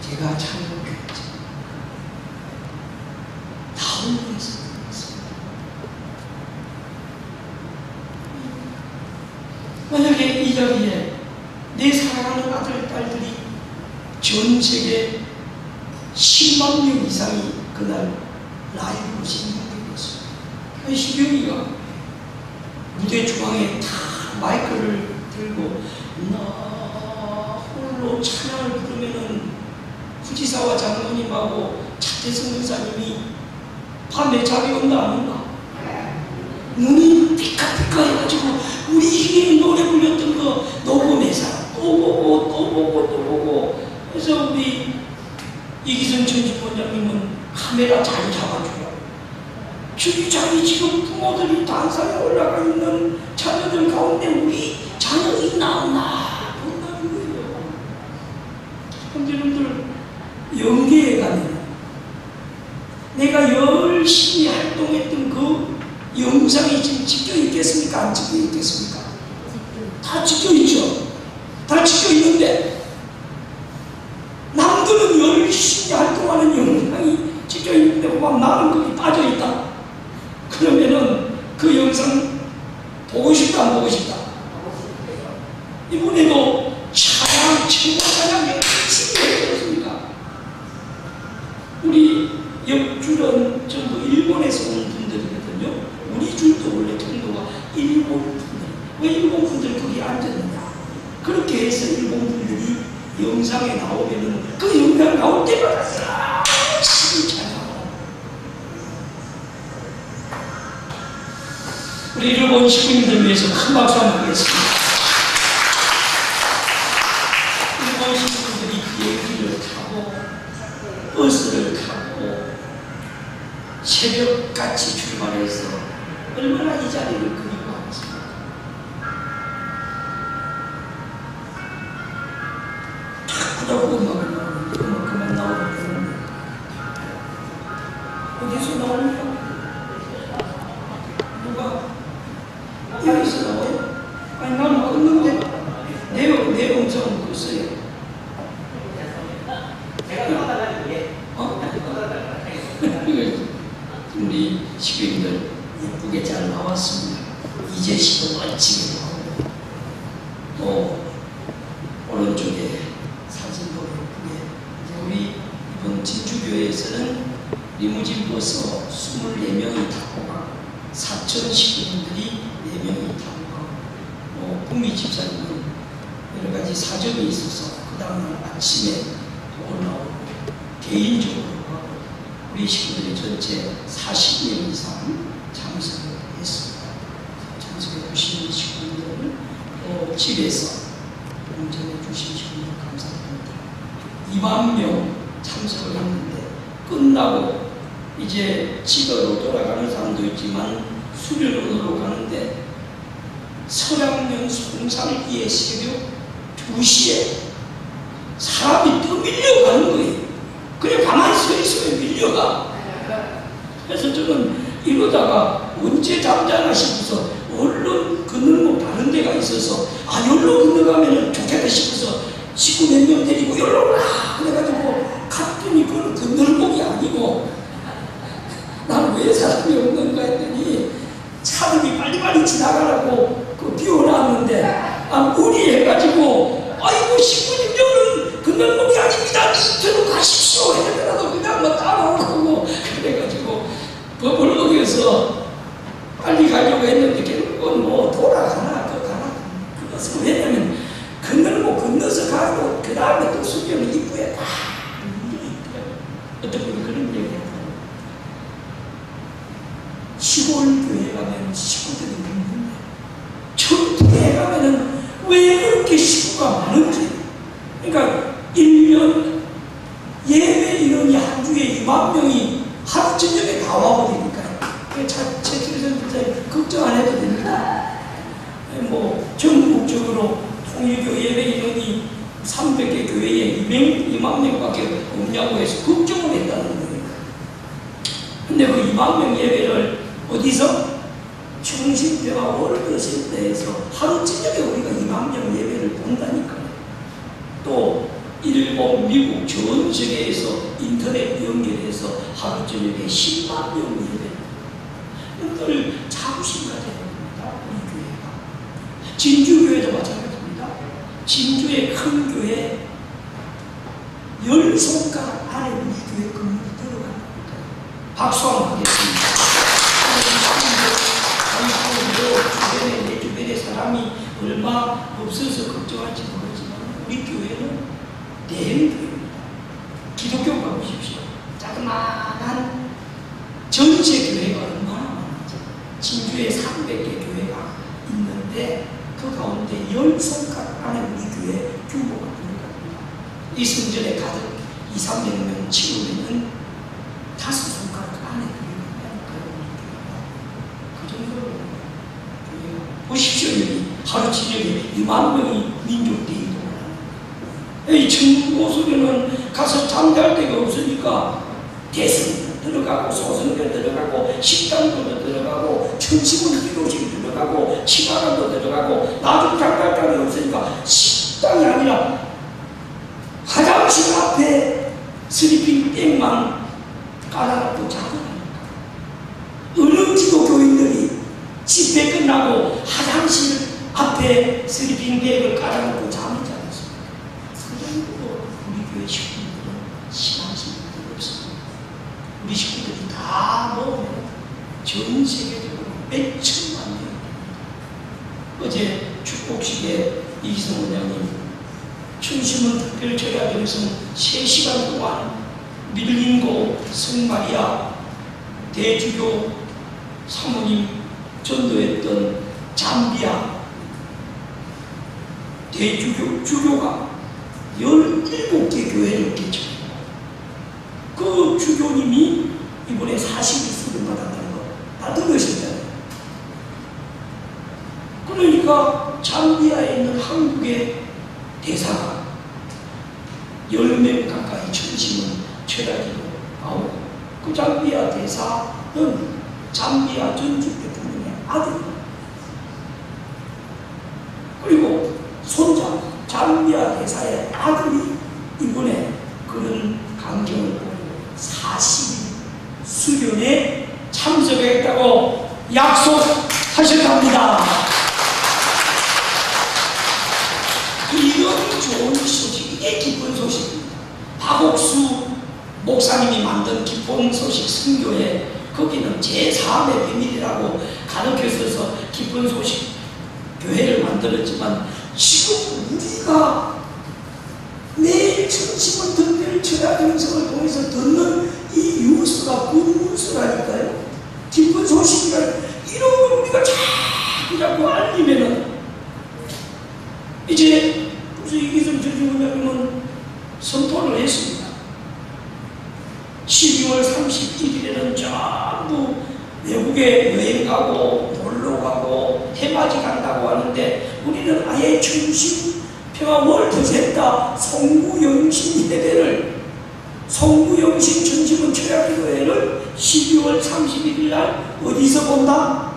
Speaker 5: 제가 참 다운 했습니다. 만약에 이 자리에 내 사랑하는 아들, 딸들이 전 세계 10만 명 이상이 그날 라이브로 생각하게 됐어요. 그 희경이가 무대 중앙에 다 마이크를 들고 나 홀로 찬양을 부르면은 후지사와 장로님하고 차태성 의사님이 밤에 잠이 온다 안 온다? 눈이 피카피카 해가지고 우리 희경이 노래 불렸던 거 녹음해서 또 보고 그래서 우리 이기선 전집원장님은 카메라 잘 잡아줘요. 주기자기 지금 부모들이 단상에 올라가 있는 자녀들 가운데 우리 자녀이 나오나 본다는 거예요. 형제님들 연계에 가면 내가 열심히 활동했던 그 영상이 지금 찍혀 있겠습니까? 안 찍혀 있겠습니까? 다 찍혀 있죠. 다 찍혀 있는데 남들은 열심히 활동하는 영상이 찍혀 있는데 나는 거기 빠져 있다. 그러면은 그 영상 보고 싶다 안 보고 싶다? 이번에도 찬양 최고 찬양 열심히 했습니다. 우리 옆줄은 전부 일본에서 온 분들이거든요. 우리 줄도 원래 정도가 일본 분들. 왜 일본 분들이 거기 앉았느냐? 그렇게 해서 일본 분들이 영상에 나오면은 그 영상 나올 때마다 열심히 찬양. 우리 일본 식구님들 위해서 큰 박수 한번 하겠습니다. 일본 식구들이 비행기를 타고 버스를 타고 새벽같이 출발해서 얼마나 이 자리를 그리워하겠습니까? 자꾸자꾸 음악을 나오는데 그만 나오고 그러는데 어디서 나오냐? 누가 여기서 나와요? 아니 나는 끊는데 내 음성은 껐어요. 우리 식구인들 예쁘게 잘 나왔습니다. 이재 씨도 멋지게 나오고 또 오른쪽에 사진도 예쁘게 우리 이번 진주교회에서는 리무진 버스 24명이 타고 가고 사천 식구인들이 4명이 타고 가고 북미 집사님은 여러 가지 사정이 있어서 그 다음날 아침에 올라오고 개인적으로 하고 우리 식구들이 전체 40명 이상 참석을 했습니다. 참석해 주신 식구들을 또 집에서 공전해 주신 식구들 감사드립니다. 2만 명 참석을 했는데 끝나고 이제 집으로 돌아가는 사람도 있지만 수련원으로 가는데 서양면 송살기의 새벽 2시에 사람이 떠밀려가는 거예요. 그냥 가만히 서 있으면 밀려가. 그래서 저는 이러다가 언제 잠자나 싶어서 얼른 건너고 다른 데가 있어서 여기로 건너가면 좋겠다 싶어서 식구 몇 명 데리고 여기로 와 그래가지고 갔더니 그건 건널목이 아니고 나는 왜 사람이 없는가 했더니 차들이 빨리빨리 지나가라고 비워놨는데 무리해가지고 아이고 식구님 여기는 건널목이 아닙니다. 밑으로 가십시오. 해더라도 그냥 따라오라고 그래가지고 법을 어겨서 빨리 가려고 했는데 결국은 돌아가나 그래서 왜냐면 건널목 건너서 가고 그 다음에 또 수경 입구에 다 어떤 분이 그런 얘기했어요. 시골 교회 가면 식구들이 있는데 전통에 가면은 왜 그렇게 식구가 많은지. 그러니까 1년 예배 인원이 한 주에 2만 명이 하루 저녁에 다 와버리니까 최철선 집사님 걱정 안 해도 됩니다. 전국적으로 통일교 예배 인원이 300개 교회에 2만 명밖에 없냐고 해서 걱정을 했다는 거예요. 근데 그 2만 명 예배를 어디서? 충신대와 월드센터에서 하루 저녁에 우리가 2만 명 예배를 본다니까요. 또 일본, 미국 전 세계에서 인터넷 연결해서 하루 저녁에 10만 명 예배를 이걸 자부심 가져야 됩니다. 우리 교회가. 진주교회도 마찬가지입니다. 진주의 큰 교회 10손가락 안에 우리 교회 건물이 들어가는 겁니다. 박수 한번 하겠습니다. 주변에 내 주변에 사람이 얼마 없어서 걱정할지 모르지만 우리 교회는 대형교회입니다. 기독교 가보십시오. 자그마한 전체 교회가 얼마나 많은지. 진주에 300개 교회가 있는데 그 가운데 10손가락 안에 우리 교회 규모가 들어갑니다. 이 성전에 가득 200~300명 치우면 5손가락 안에 보십시오. 여기 하루 저녁에 2만 명이 민족대회를 하는. 이 청고소리는 가서 잠잘 데가 없으니까 대성도 들어가고 소성도 들어가고 식당도 들어가고 청심원 기도실 들어가고 치마랑도 들어가고 나중 잠갈 데가 없으니까 식당이 아니라 화장실 앞에 슬리핑 땡만 깔아놓고 자고 어느 지도교인들이 집회 끝나고 화장실 앞에 슬리핑백을 깔아놓고 잠을 자고 있습니다. 그 정도로 우리 교회 식구들은 신앙심이 없습니다. 우리 식구들이 다 모으면 전 세계적으로 몇 천만 명입니다. 어제 축복식에 이기성 원장님 춘심은 특별제약에서 3시간 동안 밀린고 성마리아 대주교 사모님 전도했던 잠비아 주교가 17개 교회를 개척했고, 그 주교님이 이번에 40일 받았다는 거 다 들으셨잖아요. 그러니까 잠비아에 있는 한국의 대사가 10명 가까이 전심은 최다기로 나오고, 그 잠비아 대사는 잠비아 전직 대통령의 아들입니다. 그리고 손자 잠비아 대사의 아들이 이번에 그런 강경을 보고 40일 수련에 참석했다고 약속하셨답니다. 이런 좋은 소식, 이게 기쁜 소식입니다. 박옥수 목사님이 만든 기쁜 소식 선교회, 거기는 제3의 비밀이라고 가르쳐서 기쁜 소식 교회를 만들었지만, 지금 우리가 매일 전심을 듣는 철학영성을 통해서 듣는 이 뉴스가 굿뉴스라니까요. 기쁜 소식이란 이런 걸 우리가 자꾸 알리면은, 이제 무슨 이기성 전주원장님은 선포를 했습니다. 12월 31일에는 전부 외국에 여행 가고 놀러 가고 해맞이 간다고 하는데, 우리는 아예 중심 평화 월드센터 송구영신 예배를, 송구영신 전지문 철학기도회를 12월 31일 날 어디서 본다?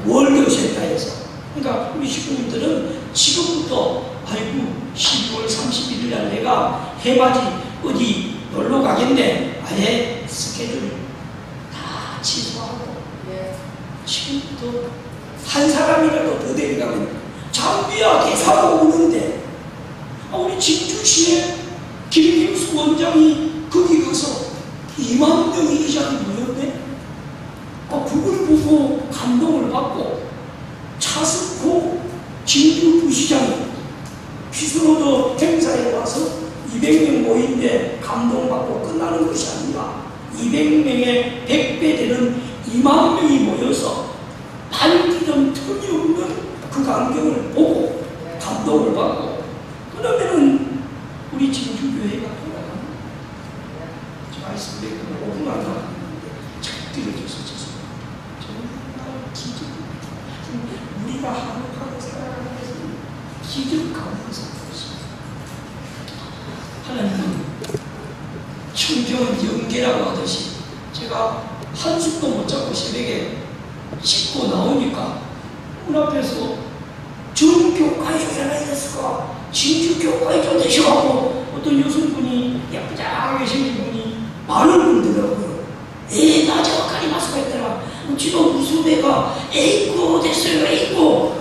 Speaker 5: 월드센터에서. 그러니까 우리 식구님들은 지금부터 아이고 12월 31일 날 내가 해맞이 어디 놀러 가겠네, 아예 스케줄 다 취소하고 지금부터 한 사람이라도 더 데려가면 잠비아 대사가 오는데, 우리 진주시에 김김수 원장이 거기 가서 2만 명이 이 자리에 모였네. 그걸 보고 감동을 받고, 차석호 진주부시장이 피스로드 행사에 와서 200명 모인데 감동받고 끝나는 것이 아니라 200명의 100배 되는 2만 명이 모여서 반기점 틈이 없는 그 광경을 보고 감동을 받고, 그러면은 우리 진주교회가 돌아갑니다. 저 아이스브레이크를 5분 안 나갔는데 잘 들어줘서 죄송합니다. 정말 기적입니다. 우리가 한국하고 살아가는 것은 기적 가운데서 있습니다. 하나님은 청정은 연계라고 하듯이, 제가 한숨도 못 자고 새벽에 씻고 나오니까 문 앞에서 전교과에 전화했을까, 진주교과에 좀 되셔가고 어떤 여성분이 예쁘장하게 생긴 분이 말을 걸더라고요. 나 저까지 말씀했더라. 지금 무슨 애가 A고 됐어요. A고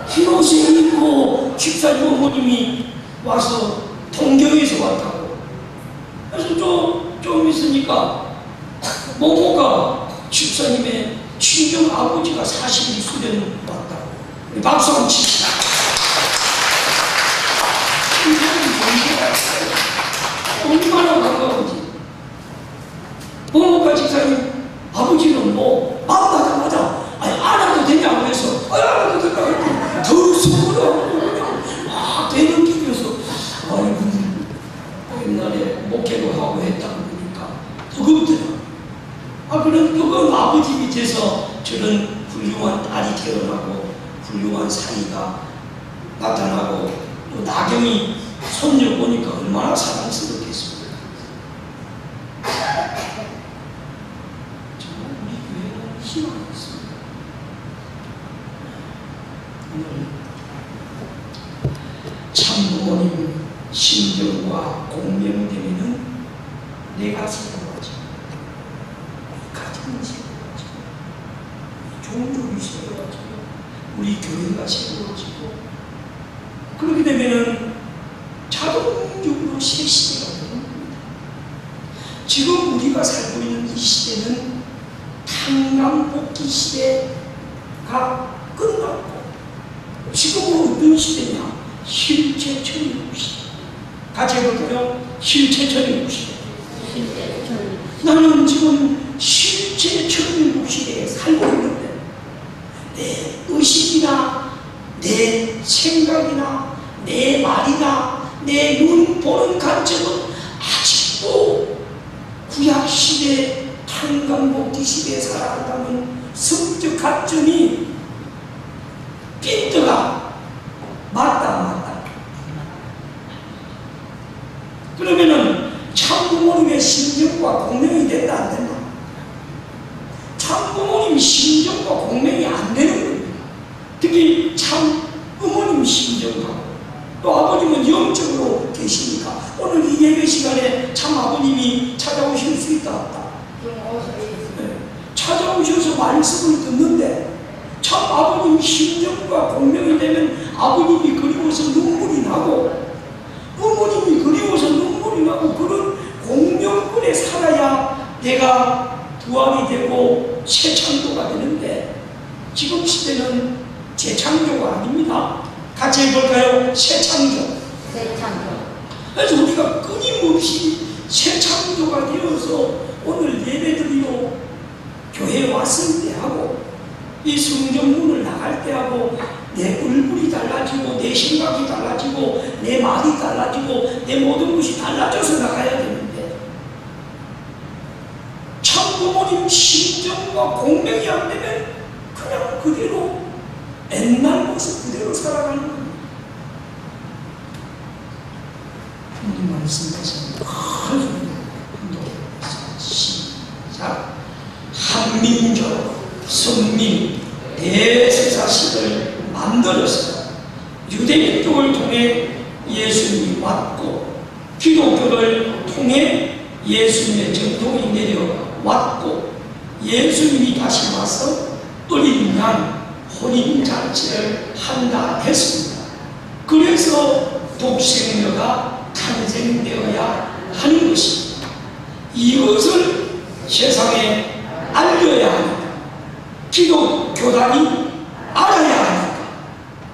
Speaker 5: 희노생 있고 집사님 어머님이 와서 동경에서 왔다고. 그래서 좀 있으니까 모모가 집사님의 친정 아버지가 40일 수련 왔다고. 박수 한번 칩시다. 얼마나 반가운지. 모모가 집사님 아버지는 뭐 만나자마자 알아도 되냐고 해서 알아도 된다고 했더니 더 속으로 막 대넘기면서, 아이고 옛날에 목회도 하고 했다고 그러니까 뜨겁더라. 그건 아버지 밑에서 저런 훌륭한 딸이 태어나고 훌륭한 사이가 나타나고, 또 나경이 손녀 보니까 얼마나 사랑스럽겠습니까. 정말 우리 교회는 희망이 있습니다. 오늘 참부모님 신정과 공명되면 내가 새로워져, 가정이 새로워져, 종족이 새로워져, 우리 교회가 새로워지고, 그렇게 되면은 자동적으로 새 시대가 되는 겁니다. 지금 우리가 살고 있는 이 시대는 탕감복귀 시대가 끝났고, 지금은 어떤 시대냐? 실체천국 시대. 같이 해볼까요? 실체천국 시대. 나는 지금 실체천국 시대에 살고 있는데, 내 생각이나 내 말이나 내 눈 보는 관점은 아직도 구약시대 탄광복기 시대에 살아간다면 성적 관점이 빈트가 맞다. 그러면은 참 부모님의 심정과 공명이 된다 안 된다? 참 부모님 심정과 공명이 안 되는 겁니다. 특히 참 어머님 심정하고 또 아버님은 영적으로 계시니까 오늘 이 예배 시간에 참 아버님이 찾아오실 수 있다 없다? 네. 찾아오셔서 말씀을 듣는데 참 아버님 심정과 공명이 되면 아버님이 그리워서 눈물이 나고 어머님이 그리워서 눈물이 나고 그런 공명권에 살아야 내가 부활이 되고 새 창조가 되는데 지금 시대는 재창조가 아닙니다. 같이 해볼까요? 새 창조. 그래서 우리가 끊임없이 새 창조가 되어서 오늘 예배드리러 교회에 왔을 때 하고 이 성전문을 나갈 때 하고 내 얼굴이 달라지고 내 생각이 달라지고 내 말이 달라지고 내 모든 것이 달라져서 나가야 되는데 참 부모님 심정과 공명이 안 되면 그냥 그대로 옛날 모습 그대로 살아가는 겁니다. 하나님 말씀하신 시작. 한민족 선민 대제사식을 만들어서 유대인 쪽을 통해 예수님이 왔고 기독교를 통해 예수님의 전통이 내려왔고 예수님이 다시 와서 어린 양 혼인잔치를 한다 했습니다. 그래서 독생녀가 탄생되어야 하는 것입니다. 이것을 세상에 알려야 하니까 기독교단이 알아야 하니까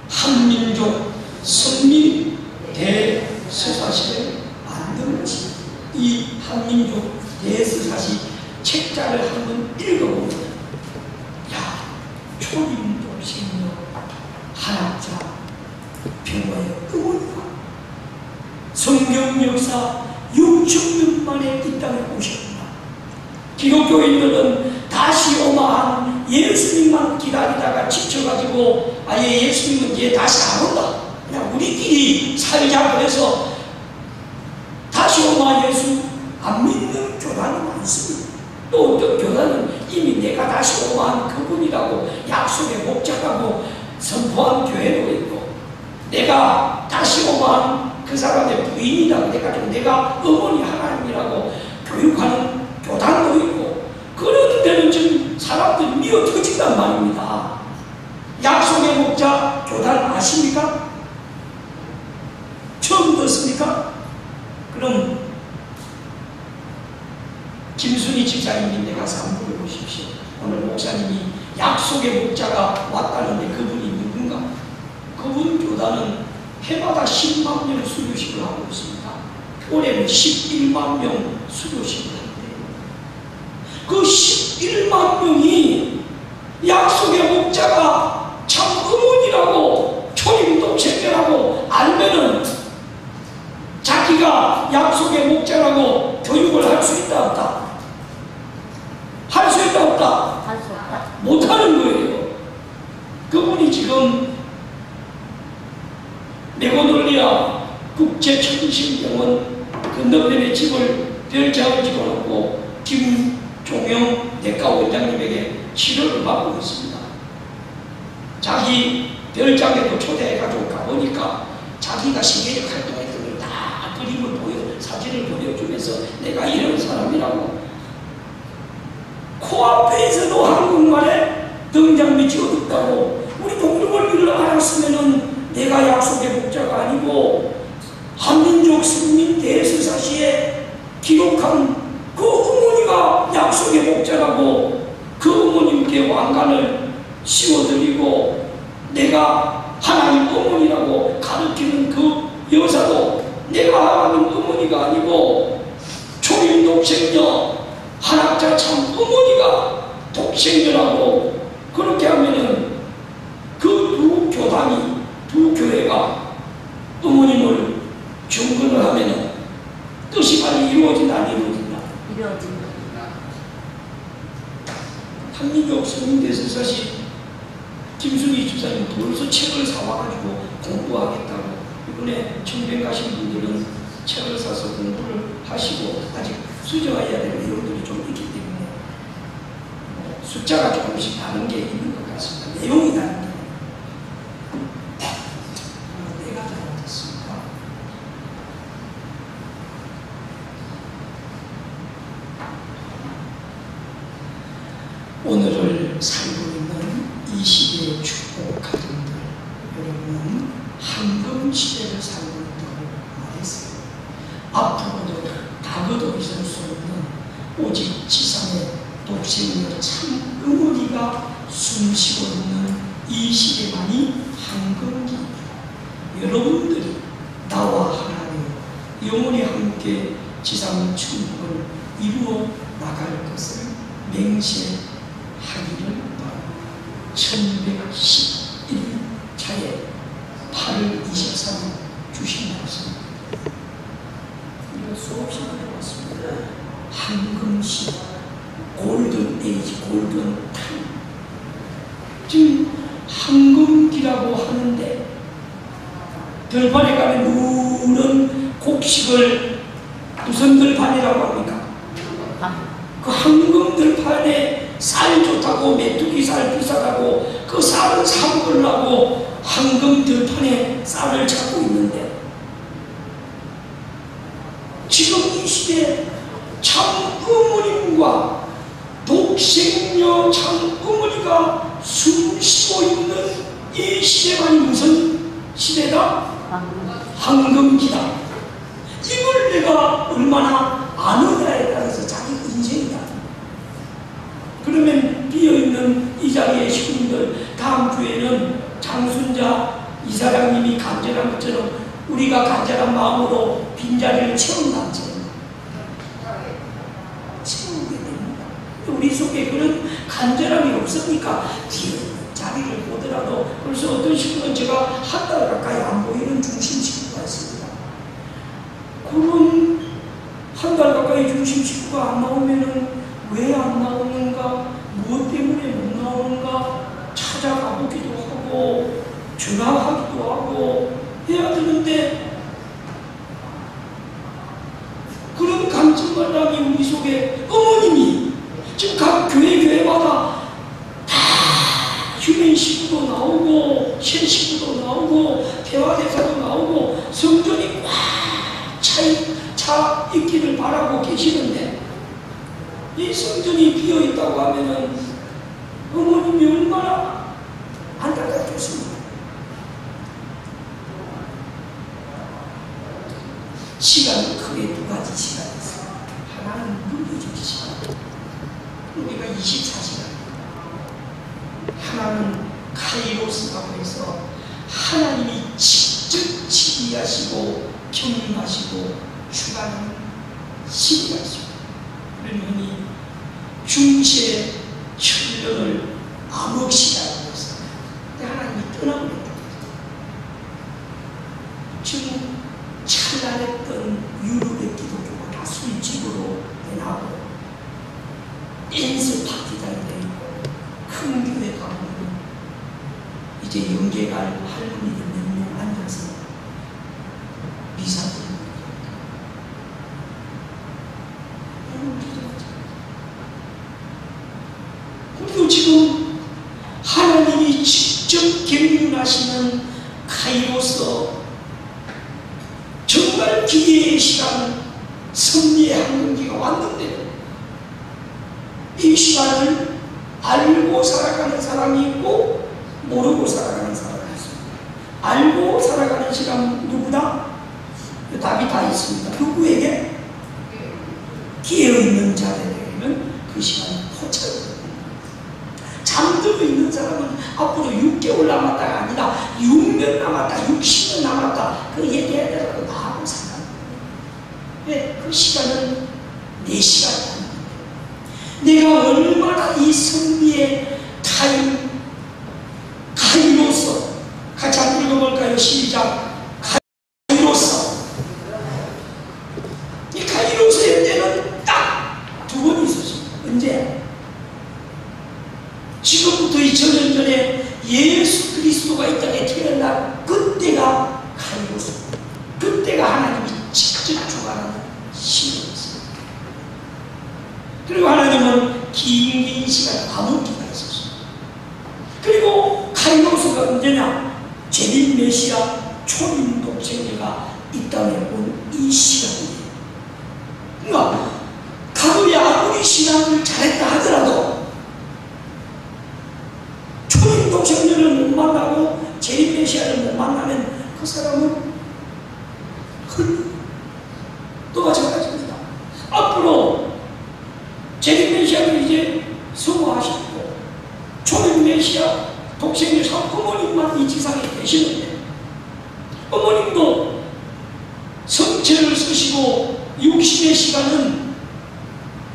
Speaker 5: 한민족 선민 대서사시를 만든 것입니다. 이 한민족 대서사시 책자를 한번 읽어보면 야 초림독생녀 한학자 병화의 어머니가 성경 역사 6,000년 만에 이 땅에 오셨구나. 기독교인들은 다시 오마한 예수님만 기다리다가 지쳐가지고 아예 예수님은 이제 다시 안 온다. 그냥 우리끼리 살자 그래서 다시 오마 예수 안 믿는 교단이 많습니다. 또 어떤 교단은 이미 내가 다시 오마한 그분이라고 약속의 목자라고 선포한 교회도 있고 내가 다시 오마한 그 사람의 부인이라고 내가 어머니 하나님이라고 교육하는 교단도 있고 그런 데는 지금 사람들이 미어 터진단 말입니다. 약속의 목자 교단 아십니까? 처음 듣습니까? 그럼 김순희 집사님인데 가서 한번 물어보십시오. 오늘 목사님이 약속의 목자가 왔다는데 그분이 누군가? 그분 교단은 해마다 10만 명 수료식을 하고 있습니다. 올해는 11만 명 수료식을 하는데요. 그 11만 명이 약속의 목자가 참 어머니라고 초림독생녀라고 알면은 자기가 약속의 목자라고 교육을 할 수 있다 없다? 할 수 있다 없다?
Speaker 6: 할 수 없다.
Speaker 5: 못하는 거예요. 그분이 지금 메고돌리아 국제천심병원 건너편에 집을 별장을 집어넣고 김종영 내과 원장님에게 치료를 받고 있습니다. 자기 별장에도 초대해가지고 가보니까 자기가 세계적 활동했던 걸 다 그림을 사진을 보여주면서 내가 이런 사람이라고 코앞에서도 한국말에 등장미 지어뒀다고 우리 동료를 알았으면은 내가 약속의 목자가 아니고 한민족 선민 대서사시에 기록한 그 어머니가 약속의 목자라고 그 어머님께 왕관을 씌워드리고 내가 하나님 어머니라고 가르치는 그 여사도 내가 하나님 어머니가 아니고 초림 독생녀 한학자 참 어머니가 독생녀라고 그렇게 하면은 그 두 교단이 한민족 성인대설사시 김순희 집사님 돈에서 책을 사와가지고 공부하겠다고 이번에 청변 가신 분들은 책을 사서 공부를 하시고 아직 수정해야 될 내용들이 좀 있기 때문에 숫자가 조금씩 다른 게 있는 것 같습니다. 내용이 다른 게 내가 잘못했습니다. 오늘을 살고 있는 이 시대의 축복 가정들, 여러분은 황금 시대를 살고 있다고 말했어요. 앞으로도 다가도 있을 수 없는 오직 지상의 독생이여 참 응원이가 숨쉬고 있는 이 시대만이 황금기입니다. 여러분들이 나와 하나님 영원히 함께 지상 천국을 이루어 나갈 것을 맹세하기를 바랍니다. 1111차에 8월 23일 주신 말씀 우리가 수없이 들어봤습니다. 황금시 골든 에이지 골든 타임 지금 황금기라고 하는데 들판에 가면 누런 곡식을 무슨 들판이라고 합니까? 그 황금 들판에 쌀 좋다고 메뚜기 쌀 비싸다고 그 쌀을 사 먹으려고 황금 들판에 쌀을 찾고 있는데 지금 이 시대에 참 어머님과 독생녀 참 어머니가 숨쉬고 있는 이 시대만이 무슨 시대다? 황금기다. 이걸 내가 얼마나 아느냐에 따라서 자기 인생이다. 그러면 비어있는 이 자리의 식구들 다음 주에는 장순자 이사장님이 간절한 것처럼 우리가 간절한 마음으로 빈자리를 채운다는 채우게 됩니다. 우리 속에 그런 간절함이 없으니까 비어있는 자리를 보더라도 벌써 어떤 식구는 제가 한 달 가까이 안 보이는 중심 식구가 있습니다. 그런 한 달 가까이 중심 식구가 안 나오면은 왜 안 나오는가, 무엇 때문에 못 나오는가 찾아가 보기도 하고 전화하기도 하고 해야 되는데 그런 간증만남이 우리 속에 어머님이 지금 각 교회마다 다 휴면 식구도 나오고 신 식구도 나오고 대화대사도 나오고 성전이 꽉 차 있기를 바라고 계시는데 이 성전이 비어있다고 하면은 어머님이 얼마나 안타깝겠습니까? 시간은 크게 두 가지 시간이 있어요. 하나는 물려주기 시간, 우리가 24시간. 하나는 카이로스라고 해서 하나님이 직접 지휘하시고 경륜하시고 주관하는 시기가 있습니다. 그러니 중세 천년을 암흑시라고 해서 하나님이 떠나버렸다. 지금 찬란했던 유럽의 기독교가 다 술집으로 변하고 댄스 파티장이 되고 큰 교회 가보면 이제 연계갈 할머니들 몇 명 앉아서 미사 드립니다. 그리고 지금 하나님이 직접 경륜하시는 카이로스 정말 기회의 시간, 승리의 한금기가 왔는데 이 시간을 알고 살아가는 사람이 있고 모르고 살아가는 사람이 있습니다. 알고 살아가는 시간 누구다? 답이 다 있습니다. 누구에게? 깨어있는 자들에게는 그 시간이 포착됩니다. 잠들어 있는 사람은 앞으로 6개월 남았다가 아니라 6년 남았다, 60년 남았다 그 얘기해야 되라고 나하고 상관없어요. 왜? 그 시간은 내 시간이 아닙니다. 내가 얼마나 이 승리의 카이로스 같이 한번 읽어볼까요? 시작. 카이로스. 이 카이로스의 때는 딱 두 번 있었습니다. 언제? 지금부터 2000년 전에 예수 그리스도가 이 땅에 태어난 그때가 카이로스, 그때가 하나님이 직접 주관하는 시간이었어요. 그리고 하나님은 긴 시간 암흑기가 있었어요. 그리고 카이로스가 언제냐? 재림 메시아 초림 독생자가 이 땅에 온 이 시간이에요. 그러니까 가부에 아무리 신앙을 잘했다 하더라도 초림 독생자를 못 만나고 재림 메시아를 못 만나면 그 사람은 또 마찬가지입니다. 앞으로 재림 메시아를 이제 성화하셨고 초림 메시아 독생자 어머님만 이 지상에 계시는데 어머님도 성체를 쓰시고 육신의 시간은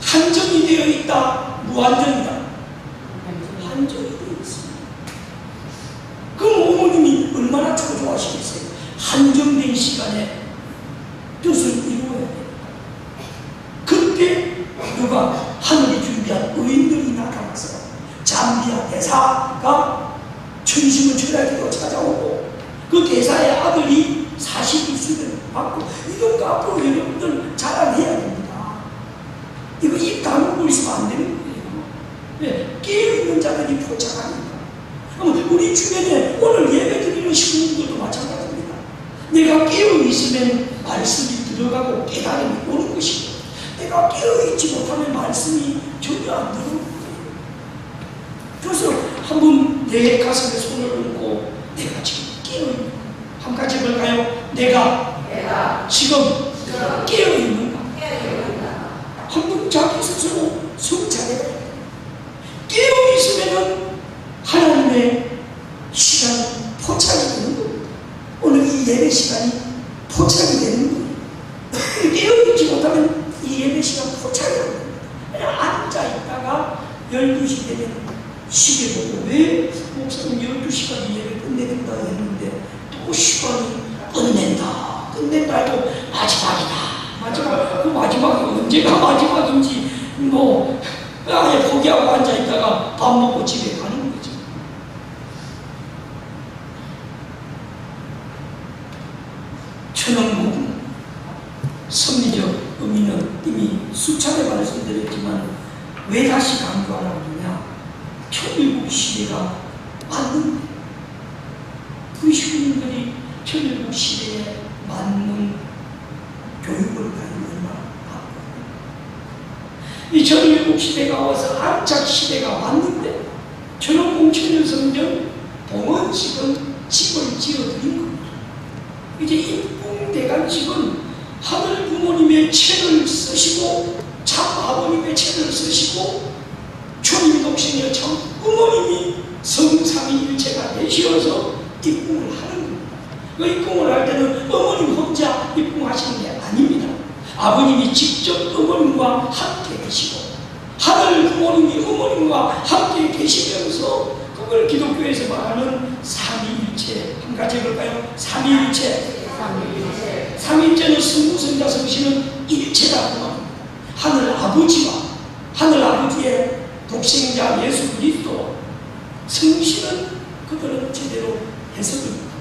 Speaker 5: 한정이 되어 있다, 무한정이다. 한정이 되어 있습니다. 그럼 어머님이 얼마나 초조하시겠어요? 한정된 시간에 뜻을 이루어야 돼요. 그때 누가 하늘이 준비한 의인들이 나타나서 잠비아 대사가 천심을 철학기로 찾아오고 그 대사의 아들이 40일수를 받고 이런 거 앞으로 여러분들 자랑해야 됩니다. 이거 입 다물고 있으면 안 되는 거예요. 네, 깨어있는 자들이 포착합니다. 우리 주변에 오늘 예배 드리는 신부들도 마찬가지입니다. 내가 깨어있으면 말씀이 들어가고 깨달음이 오는 것이고 내가 깨어있지 못하면 말씀이 전혀 안 들어오는 거예요. 그래서 한번 내 가슴에 손을 얹고 내가 지금 깨어있는 한 가지 해볼까요? 내가 지금 깨어있는가? 한번 자기 스스로 성찰해야 돼요. 깨어있으면 하나님의 시간이 포착이 되는 겁니다. 오늘 이 예배 시간이 포착이 되는 거예요. 깨어있지 못하면 이 예배 시간 포착이 되는 겁니다. 그냥 앉아있다가 12시 되면 시계 보고 왜 목사님 12시까지 예배 끝내는다 했는데 또 시간이 끝낸다 해도 마지막이다. 그 마지막이 언제가 마지막인지 뭐 아예 포기하고 앉아있다가 밥 먹고 집에 가는 거죠. 천왕국 섭리적 의미는 이미 수차례 말씀드렸지만 왜 다시 강조하라고 하느냐? 천일국 시대가 맞는 그 시민들이 천일국 시대에 맞는 교육을 받는 얼마나 바쁘고 이 천일국 시대가 와서 안착 시대가 왔는데 천왕궁 천일성전 봉헌식은 집을 지어드린 겁니다. 이제 인봉대관식은 하늘 부모님의 채를 쓰시고 참 아버님의 채를 쓰시고 초림 독생의 참 부모님이 성삼위일체가 되시어서 입궁을 하는 겁니다. 그 입궁을 할 때는 어머님 혼자 입궁하시는 게 아닙니다. 아버님이 직접 어머님과 함께 계시고 하늘 부모님이 어머님과 함께 계시면서 그걸 기독교에서 말하는 삼위일체 한 가지 해볼까요? 삼위일체. 삼위일체는 성부성자 성신은 일체다 그 말입니다. 하늘 아버지와 하늘 아버지의 독생자 예수 그리스도 성신은 그들은 제대로 해석을 못합니다.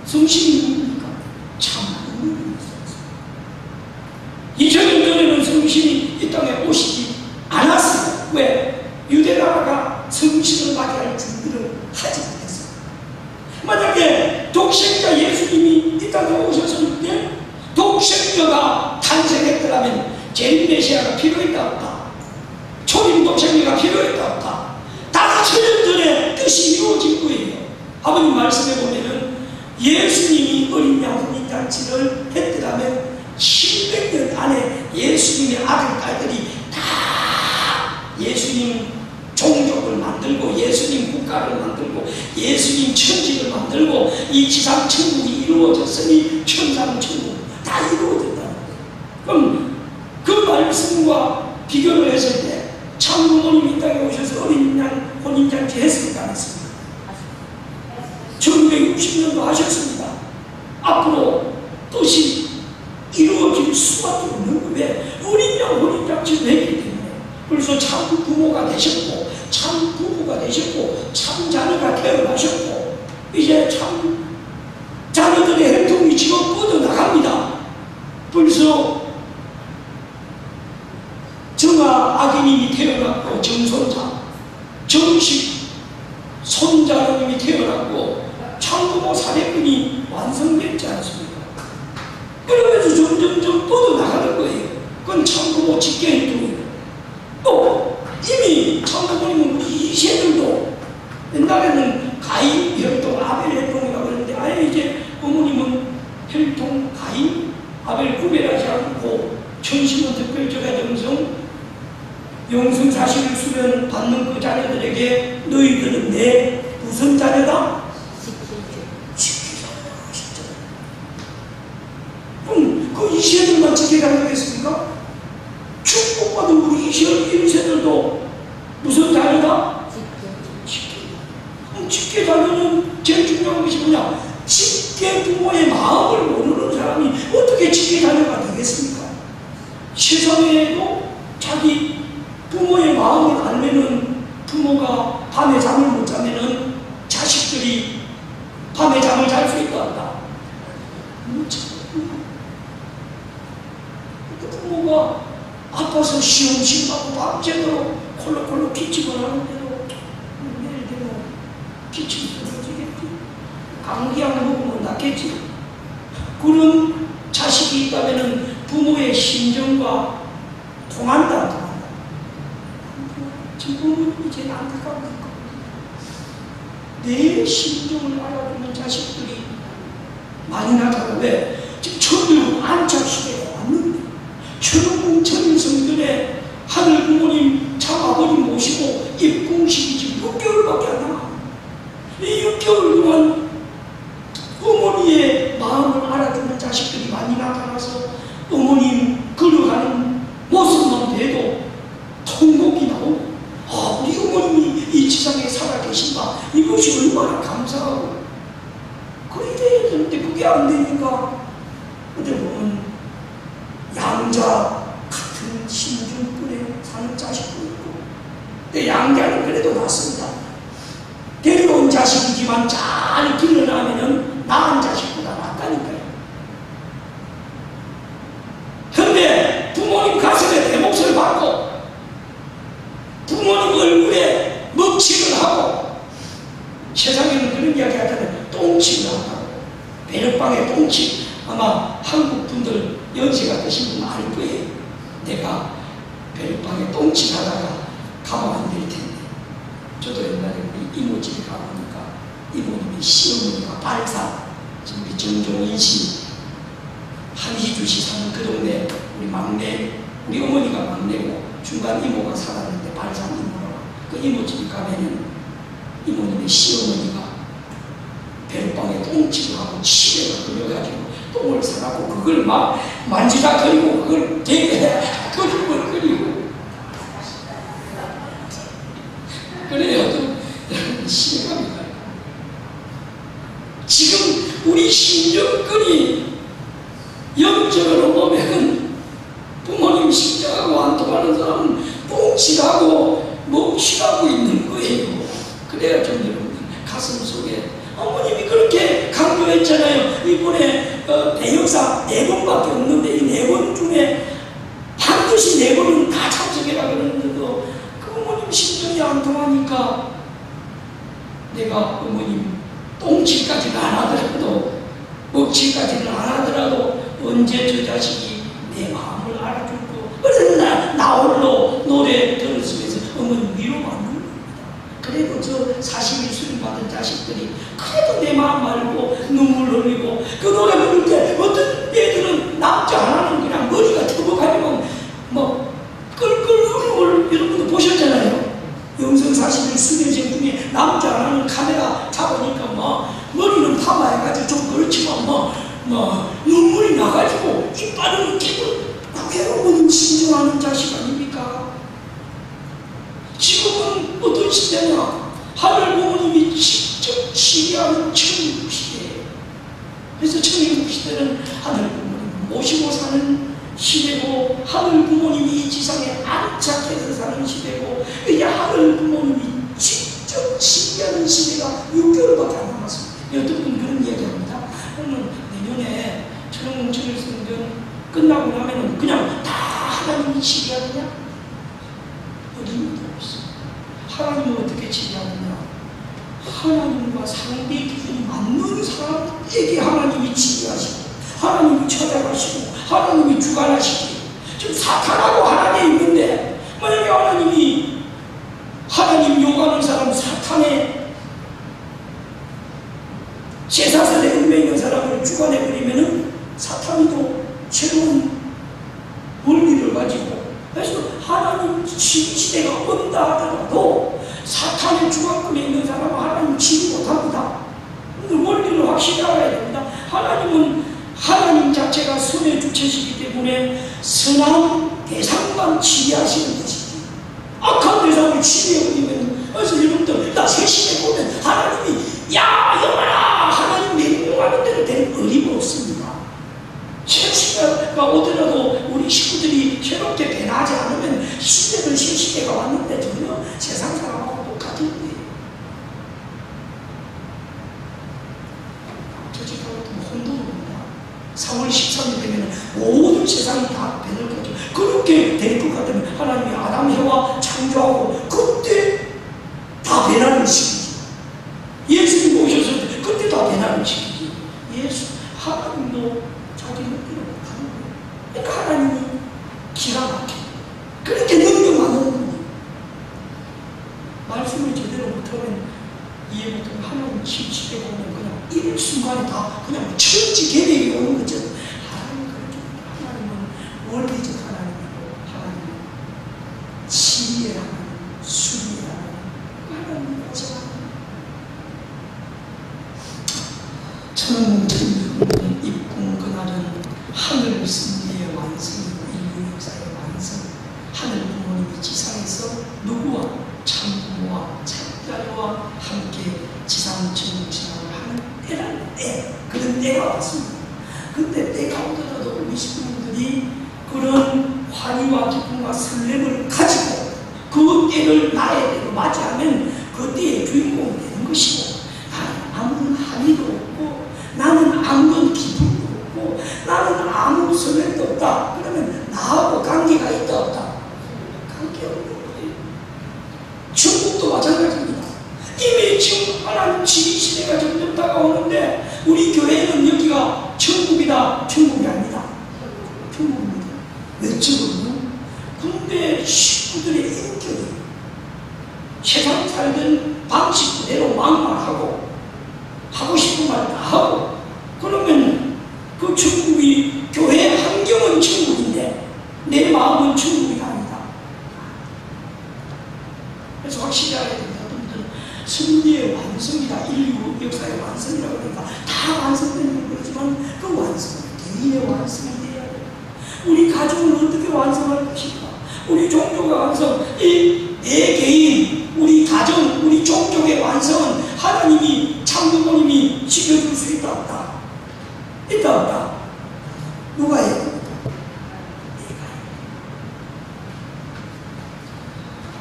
Speaker 5: 성신이 뭡니까? 참 의문이 있었어요. 2000년 전에는 성신이 이 땅에 오시지 않았어요. 왜? 유대나라가 성신을 맞이할 준비를 하지 못했어요. 만약에 독생자 예수님이 이 땅에 오셨을 때 독생자가 탄생했더라면 재림 메시아가 필요했다 없다? 초림 독생자가 필요했다 없다? 다 2000년 전에 뜻이 이루어진 거예요. 아버님 말씀에 보면은 예수님이 어린 양 혼인잔치를 했더라면 700년 안에 예수님의 아들, 딸들이 다 예수님 종족을 만들고 예수님 국가를 만들고 예수님 천지를 만들고 이 지상 천국이 이루어졌으니 천상 천국 다 이루어졌다는 거예요. 그럼 그 말씀과 비교를 했을 때 참 부모님이 이 땅에 오셔서 어린 양 혼인잔치 했습니까? 안 했습니까? 1960년도 하셨습니다. 앞으로 뜻이 이루어질 수밖에 없는 거예요. 어린 양 혼인잔치를 했기 때문에. 그래서 참 부모가 되셨고 참 부부가 부모가 되셨고 참 자녀가 태어나셨고 이제 참 자녀들의 혈통이 지금 뻗어나갑니다. 벌써 정아 아기님이 태어났고 정손자, 정식 손자님이 태어났고 참부모 사례꾼이 완성됐지 않습니까? 그러면서 점점점 뻗어나가는 거예요. 그건 참부모 직계혈통이에요. 또 이미 참부모님은 우리 이세들도 옛날에는 가인 혈통, 아벨 혈통이라고 그러는데 아예 이제 어머님은 혈통 가인, 아벨 구별하지 않고 천심은 특별조가 정성 영성 사실을 수련 받는 그 자녀들에게 너희들은 내 무슨 자녀다? 직계자녀다. 진짜. 그럼 그 이세들만 직계자녀겠습니까? 축복받은 우리 이세 1세들도 무슨 자녀다? 그럼 직계자녀는 제일 중요한 것이 뭐냐? 직계 부모의 마음을 모르는 사람이 어떻게 직계자녀가 되겠습니까? 세상에도 자기 부모의 마음을 알면은 부모가 밤에 잠을 못 자면은 자식들이 밤에 잠을 잘 수 있다 한다. 부모가 아파서 시험심 받고 밤새도록 콜록콜록 기침을 하는데도 내일 되면 기침 떨어지겠지. 감기약 먹으면 낫겠지. 그런 자식이 있다면은 부모의 심정과 통한다. 지금은 이제 안타까운 것 내 심정을 알아주는 자식들이 많이 나타나. 왜? 지금 천일 안착시대가 왔는데 천일 성전에 하늘 부모님 참 아버님 모시고 입궁식이 지금 6개월밖에 안 남아. 이 6개월 동안 어머니의 마음을 알아주는 자식들이 많이 나타나서 어머님 걸어가는 모습만 돼도 통곡이 나오고 아, 우리 어머님이 이 지상에 살아계신다. 이것이 얼마나 감사하고 그래야 되는데 그게 안 되니까 어떻게 보면 양자 같은 신중꾼에 사는 자식도 있고 근데 양자는 그래도 낫습니다. 데려온 자식이지만 잘 길러나면은 낳은 자식보다 낫다니까요. 그런데 부모님 가슴에 대목을 받고 부모님 얼굴에 먹칠을 하고 세상에는 그런 이야기 하잖아요. 똥칠을 한다고. 배럭방에 똥칠. 아마 한국 분들 연세가 드신 분 알 거예요. 내가 배럭방에 똥칠 하다가 가만 안 될 텐데. 저도 옛날에 우리 이모 집에 가보니까 이모님이 시어머니가 발사 지금 우리 정종인 씨 한희주시 사는 그 동네 우리 막내 우리 어머니가 막내고 중간 이모가 살았는데 발산 이모라고 그 이모 집에 가면은 이모님의 시어머니가 배럭방에 똥칠을 하고 치레가 그려가지고 똥을 사갖고 그걸 막 만지작거리고 그걸 되게 그리고 그래요. 시대감이 가요. 지금 우리 신정권이 영적으로 보면 부모님 신장하고 안 통하는 사람은 똥칠하고 먹칠하고 있는 거예요. 그래야 좀 여러분 가슴 속에 어머님이 그렇게 강조했잖아요. 이번에 대역사 4번밖에 없는데 이 4번 중에 반드시 4번은 다 참석해라 그러는데도 그 어머님 심정이 안 통하니까 내가 어머님 똥칠까지는 안 하더라도 먹칠까지는 안 하더라도 언제 저 자식이 내 마음을 알아주고 그래서 나 홀로 노래 들으면서 어머님 위로받는 겁니다. 그래도 저 40일 수련 받은 자식들이 그래도 내 마음 알고 눈물 흘리고 그 노래 부를 때 어떤 애들은 남자 하나는 그냥 머리가 터벅하지만 뭐 끌끌 울음을 여러분도 보셨잖아요. 영성 40일 수련생 중에 남자 하나는 카메라 잡으니까 뭐 머리는 파마해가지고 좀 그렇지만 뭐 눈물이 나가지고 이빨은 깨고 그게 어머님 신중하는 자식 아닙니까? 지금은 어떤 시대냐? 하늘 부모님이 직접 지휘하는 천국 시대예요. 그래서 천국 시대는 하늘 부모님 모시고 사는 시대고 하늘 부모님이 이 지상에 안착해서 사는 시대고 이제 하늘 부모님이 직접 지휘하는 시대가 6개월밖에 안 남았습니다. 어떤 분은 그런 이야기합니다. 오늘 내년에 천연공천일 성전 끝나고 나면은 그냥 다 하나님이 지휘하느냐? 어림도 없어. 하나님은 어떻게 지휘하느냐? 하나님과 상대 기준이 맞는 사람에게 하나님이 지휘하시고, 하나님이 찾아가시고, 하나님이 주관하시고, 지금 사탄하고 하나님이 있는데, 만약에 하나님 욕하는 사람, 사탄의 제사설에 얽매 있는 사람을 주관해버리면은 사탄도 새로운 원리를 가지고, 그래서 하나님 지휘시대가 온다 하더라도 사탄의 주관권에 있는 사람은 하나님 지휘 못합니다. 원리를 확실히 알아야 됩니다. 하나님은 하나님 자체가 선의 주체시기 때문에 선한 대상만 지휘하시는 것이지, 악한 대상을 지휘해버리면, 그래서 여러분들 나 세심해 보면 하나님이 야 영원아 하나님 명령하는 대로 될 어림없습니다. 세시대가 오더라도 우리 식구들이 새롭게 변하지 않으면 시대는 세시대가 왔는데 전혀 세상 사람하고 똑같은 거예요. 저집하고 혼돈입니다. 4월 13일 되면 모든 세상이 다 변할 거죠. 그렇게 될 것 같으면 하나님이 아담 해와 창조하고 그때 다 변하는 시기지. 예수님 오셨을 때 그때 다 변하는 시기지. 하나님도 자기 뜻대로 못하는 거예요. 그러니까 하나님이 기가 막혀. 그렇게 능력 안 하는 거예요. 말씀을 제대로 못하면 이해 못하면 하나님 지시대 보면 그냥 일순간에 다 그냥 천지 계획이 오는 거죠. 하나님은 그렇게 하나님은 원리적 하나님이고, 하나님은 지혜의 하나님, 수리의 하나님, 하나님이라서 천문천문 입궁 그날은 하늘 승리의 완성이고 인류 역사의 완성. 하늘 부모님이 지상에서 누구와 참부모와 참자녀와 함께 지상천국 신앙을 하는 때라는 때, 그런 때가 왔습니다. 근데 때가 오더라도 우리 식구들이 그런 환희와 기쁨과 설렘을 가지고 그 때를 나의 때로 맞이하면 그 때의 주인공이 되는 것이고, 나는 아무 한의도 없고, 나는 아무런 기쁨도 없고, 나는 아무 설렘도 없다. 그러면 나하고 관계가 있다 없다? 관계 없는 거예요. 천국도 마찬가지입니다. 이미 지금 하나님 지휘시대가 점점 다가오는데 우리 교회는 여기가 천국이다. 천국이 아니다. 천국입니다. 외적으로는 군대 식구들의 인격이 세상 살던 방식 그대로 막말하고 하고 싶은 말 다 하고, 그러면 그 천국이 교회 환경은 천국인데 내 마음은 천국이 아니다. 그래서 확실히 알아야 됩니다. 승리의 완성이다. 인류 역사의 완성이라고 그러니까 다 완성되는 거지만 그 완성은 개인의 완성이 돼야 돼요. 우리 가족을 어떻게 완성할 것인가? 우리 종교의 완성, 내 개인, 우리 가정, 우리 종족의 완성은 하나님이 참부모님이 지켜줄 수 있다 없다? 있다 없다? 누가 해야 됩니까? 내가 해야 돼요.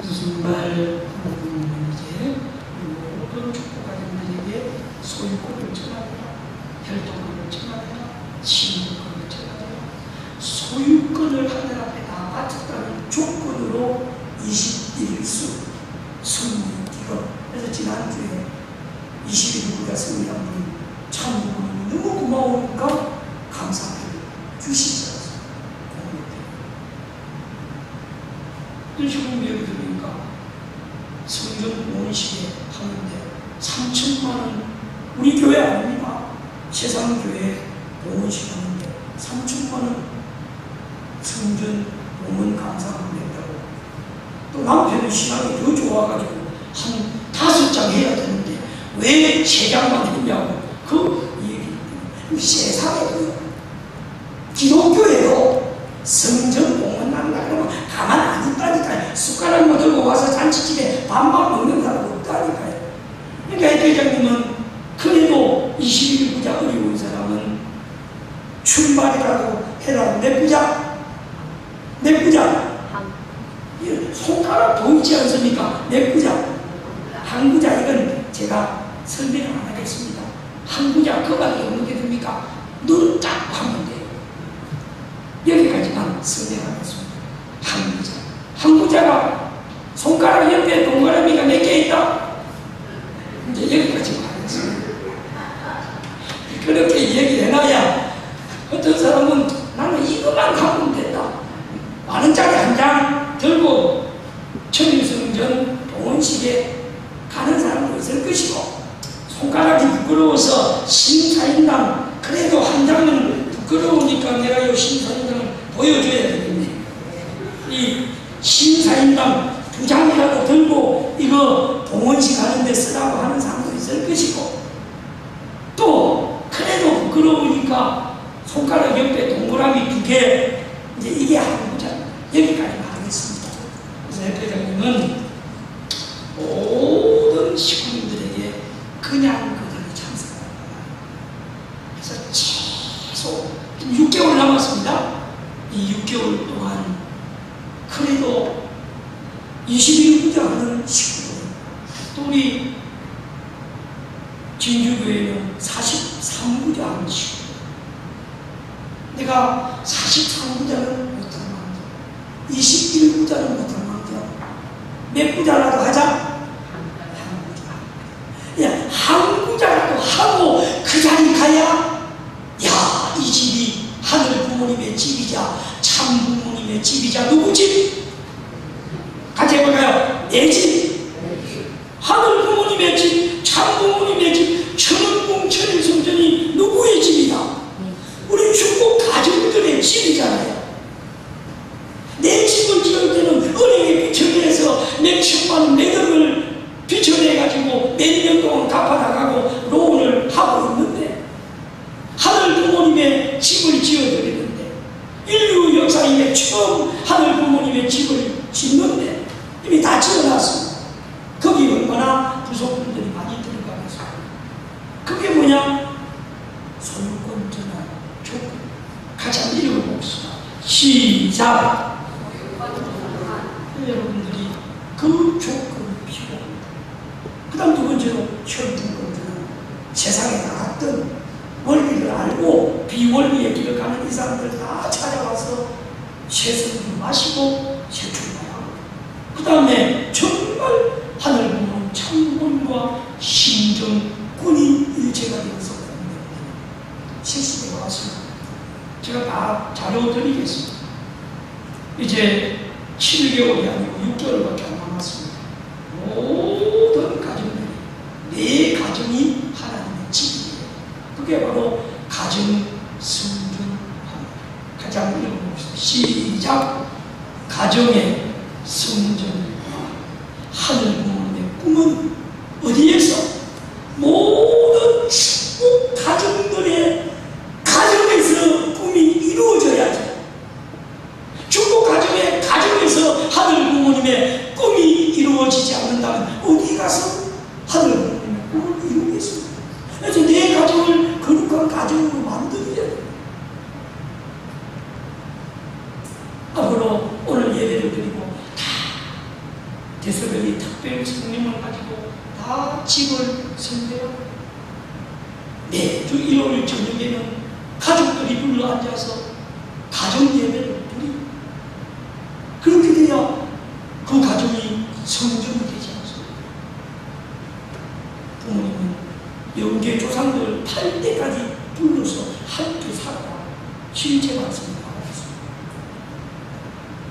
Speaker 5: 그래서 정말 이제 모든 축복가님들에게 소유권을 전하라, 혈통권을 전하라, 친구권을 전하라. 소유권을 하늘 앞에 다 바쳤다는 조건으로 21수 승리기금. 그래서 지난주에 21일부가 승리한 분이 참 너무 고마우니까 감사하게 주시셔서 공유해요. 식으로 여기 들으니까 성전 모원식에 하는데 3천만 원, 우리 교회 아닙니다. 세상 교회 모원식 하는데 3천만 원 성전 모원 감사하면 된다고. 또 남편의 신앙이 더 좋아가지고 한 5장 해야 되는데 왜 3장만 했냐고. 그 얘기. 세상에 기독교에도 성전 공헌 난다 그러면 가만 안 있다니까요. 숟가락만 들고 와서 잔치집에 밥만 먹는 사람 없다니까요. 그러니까 회장님은 그래도 21부자 어려운 사람은 출발이라도 해라. 몇 부자? 몇 부자? 손가락 보이지 않습니까? 몇 부자? 한 항구자 이건 제가 설명을 안 하겠습니다. 항구자 그 말이 어떻게 됩니까? 눈 딱 하면 돼요. 여기까지만 설명하겠습니다. 항구자. 항구자가 손가락 옆에 동그라미가 몇 개 있다? 이제 여기까지만 하겠습니다. 그렇게 얘기해놔야 어떤 사람은 나는 이것만 갖고 된다. 많은 짜리 한 장 들고 천일성전 동원식에 가는 사람도 있을 것이고, 손가락이 부끄러워서 신사임당 그래도 한 장은 부끄러우니까 내가 이 신사임당을 보여줘야 되겠네. 이 신사임당 2장이라도 들고 이거 동원식 하는데 쓰라고 하는 사람도 있을 것이고, 또 그래도 부끄러우니까 손가락 옆에 동그라미 2개, 이제 이게 항구자. 여기까지만 하겠습니다. 그래서 회장님은 모든 식구님들에게 그냥 그들이 참석합니다. 그래서 최소 6개월 남았습니다. 이 6개월 동안 그래도 21구자 하는 식구들, 또 우리 진주교회는 43구자 하는 식구들, 내가 43구자는 못한 망정, 21구자는 못한 망정, 몇 구자라도 하자? 한 구자라도 하고 그 자리 가야, 야, 이 집이 하늘 부모님의 집이자 참 부모님의 집이자 누구 집? 같이 해볼까요? 내 집. 하늘 부모님의 집, 참 부모님의 집, 천은궁 천일성전이 누구의 집이다? 우리 중국 가정들의 집이잖아요. 내 집을 지을 때는 은행에 비춰내서 몇 천만 매덕을 비춰내가지고 몇 년 동안 갚아나가고 로운을 하고 있는데, 하늘 부모님의 집을 지어드리는데, 인류 역사에 처음 하늘 부모님의 집을 짓는데 이미 다 지어놨습니다. 거기 얼마나 부속분들이 많이 들어가겠어요. 그게 뭐냐? 소유권 전환 조건. 같이 한번 읽어봅시다. 시작. 여러분들이 그 조건을 필요합니다. 그 다음 두 번째로 현등권들은 세상에 나갔던 원리를 알고 비원리의 길을 가는 이 사람들 다 찾아가서 세수를 마시고 세출하고, 그 다음에 정말 하늘 부모님 참군과 신정군이 일체가 되어서 세수가 왔습니다. 제가 다 자료 드리겠습니다. 이제 7개월이 아니고 6개월밖에 안 남았습니다. 모든 가정들이, 내 가정이 하나님의 집이에요. 그게 바로 가정 성전합니다. 같이 한번 읽어봅시다. 시작. 가정의 성전. 하늘 부모님의 꿈은 어디에서? 모든 축복 가정들의 가정에서 꿈이 이루어져야지. 축복 가정의 가정에서 하늘 부모님의 꿈이 이루어지지 않는다면 어디 가서 하늘 부모님의 꿈을 이루겠습니까? 그래서 내 가정을 거룩한 가정으로 만들어야 돼요. 앞으로 오늘 예배를 드리고 다 대서변이 특별 성령을 가지고 다 집을 선대하고, 매주 일요일 저녁에는 가족들이 불러 앉아서 가정 예배를 드리고, 그렇게 돼야 그 가정이 성전이 되지 않습니까? 부모님은 영계 조상들 8대까지 불러서 함께 살아라, 실제 말씀을 하고 있습니다.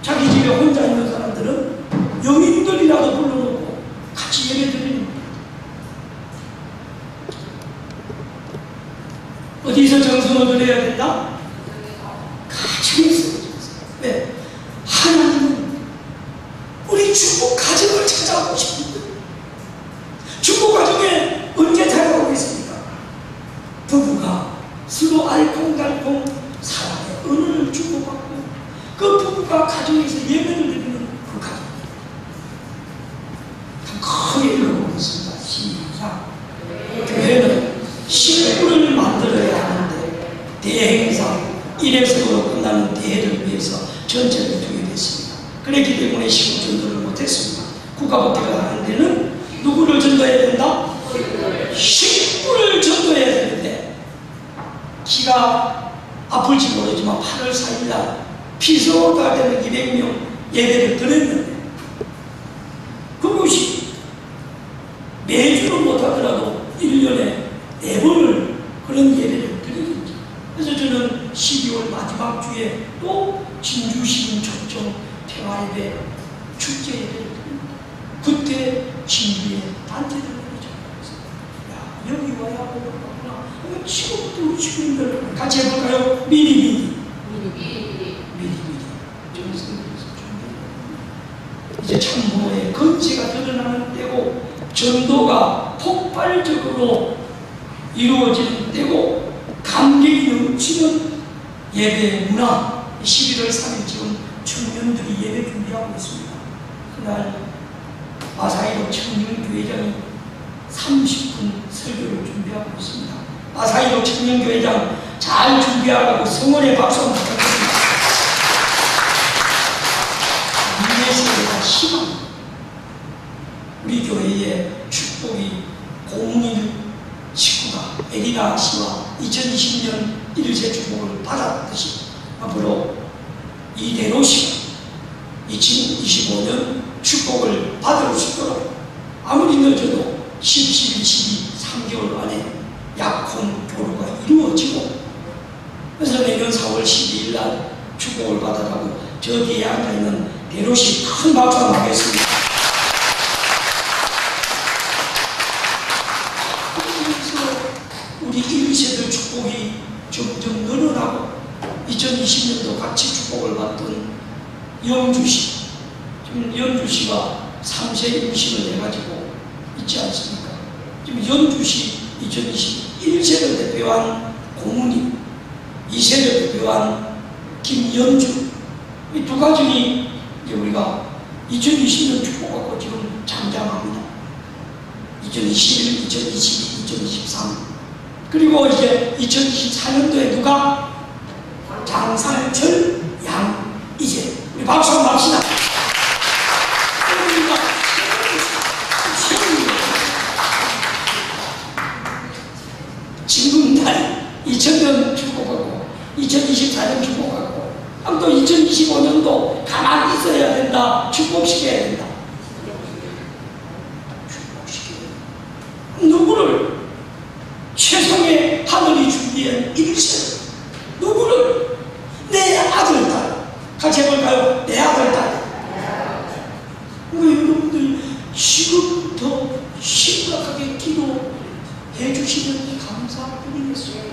Speaker 5: 자기 집에 혼자 있는 사람들은 영인들이라도 불러놓고 같이 예배 드리는 거예요. 어디서 정성을 드려야 된다? 가정에서. 왜? 하나님은 우리 축복 가정을 찾아오고 싶은데, 축복 가정에 언제 찾아오겠습니까? 부부가 서로 알콩달콩 사랑의 은혜를 주고받고, 그 부부가 가정에서 예배를 드리는 그 가정. 크게 읽어보겠습니다. 시작. 교회는 식구를 만들어야 하는데 대행사 1회석으로 끝나는 대회를 위해서 전체를 두게 됐습니다. 그렇기 때문에 식구 전도를 못했습니다. 국가복귀가 하는 데는 누구를 전도해야 3일날 피서가 되는 200명 예배를 드렸는데 그것이 매주는 못하더라도 1년에 4번을 그런 예배를 드리는지. 그래서 저는 12월 마지막 주에 또 진주시민 초청 평화예배 축제 예배를 드립니다. 그때 진주의 단체들을 야, 여기 와야 보구나. 지금부터 우리 주민들 같이 해볼까요? 미리. 이제 참부모의 건재가 드러나는 때고 전도가 폭발적으로 이루어지는 때고 감격이 넘치는 예배 문화. 11월 3일 지금 청년들이 예배 준비하고 있습니다. 그날 마사이로 청년교회장이 30분 설교를 준비하고 있습니다. 마사이로 청년교회장 잘 준비하라고 성원의 박수 한번 부탁드립니다. 미래세대가 희망. 우리 교회의 축복이 공일 식구가 에리나 씨와 2020년 1세 축복을 받았듯이 앞으로 이대로 씨가 2025년 축복을 받을 수 있도록 아무리 늦어도 11, 12, 3개월 안에 약혼 교류가 이루어지고 그래서 내년 4월 12일 날 축복을 받아가고 저 뒤에 앉아있는 대로씨 큰 박수 한번 하겠습니다. 그래서 우리 1세들 축복이 점점 늘어나고 2020년도 같이 축복을 받던 영주씨, 지금 영주씨가 3세 임신을 해가지고 있지 않습니까? 지금 영주씨 2021세를 대표한 고문님, 2세를 대표한 김연주, 이 두 가정이 이제 우리가 2020년 축복하고 지금 장장합니다. 2021, 2022, 2023. 그리고 이제 2024년도에 누가? 장상철, 양이재. 우리 박수 한번 합시다. 지금 달 2000년 축복하고 2024년 축복하고 또 2025년도 가만히 있어야 된다. 축복시켜야 된다. 축복시켜야 된다. 누구를? 최성의 하늘이 준비한 1세를 누구를? 내 아들, 딸. 같이 해볼까요? 내 아들, 딸. 여러분들 지금부터 심각하게 기도해 주시면 감사드리겠습니다.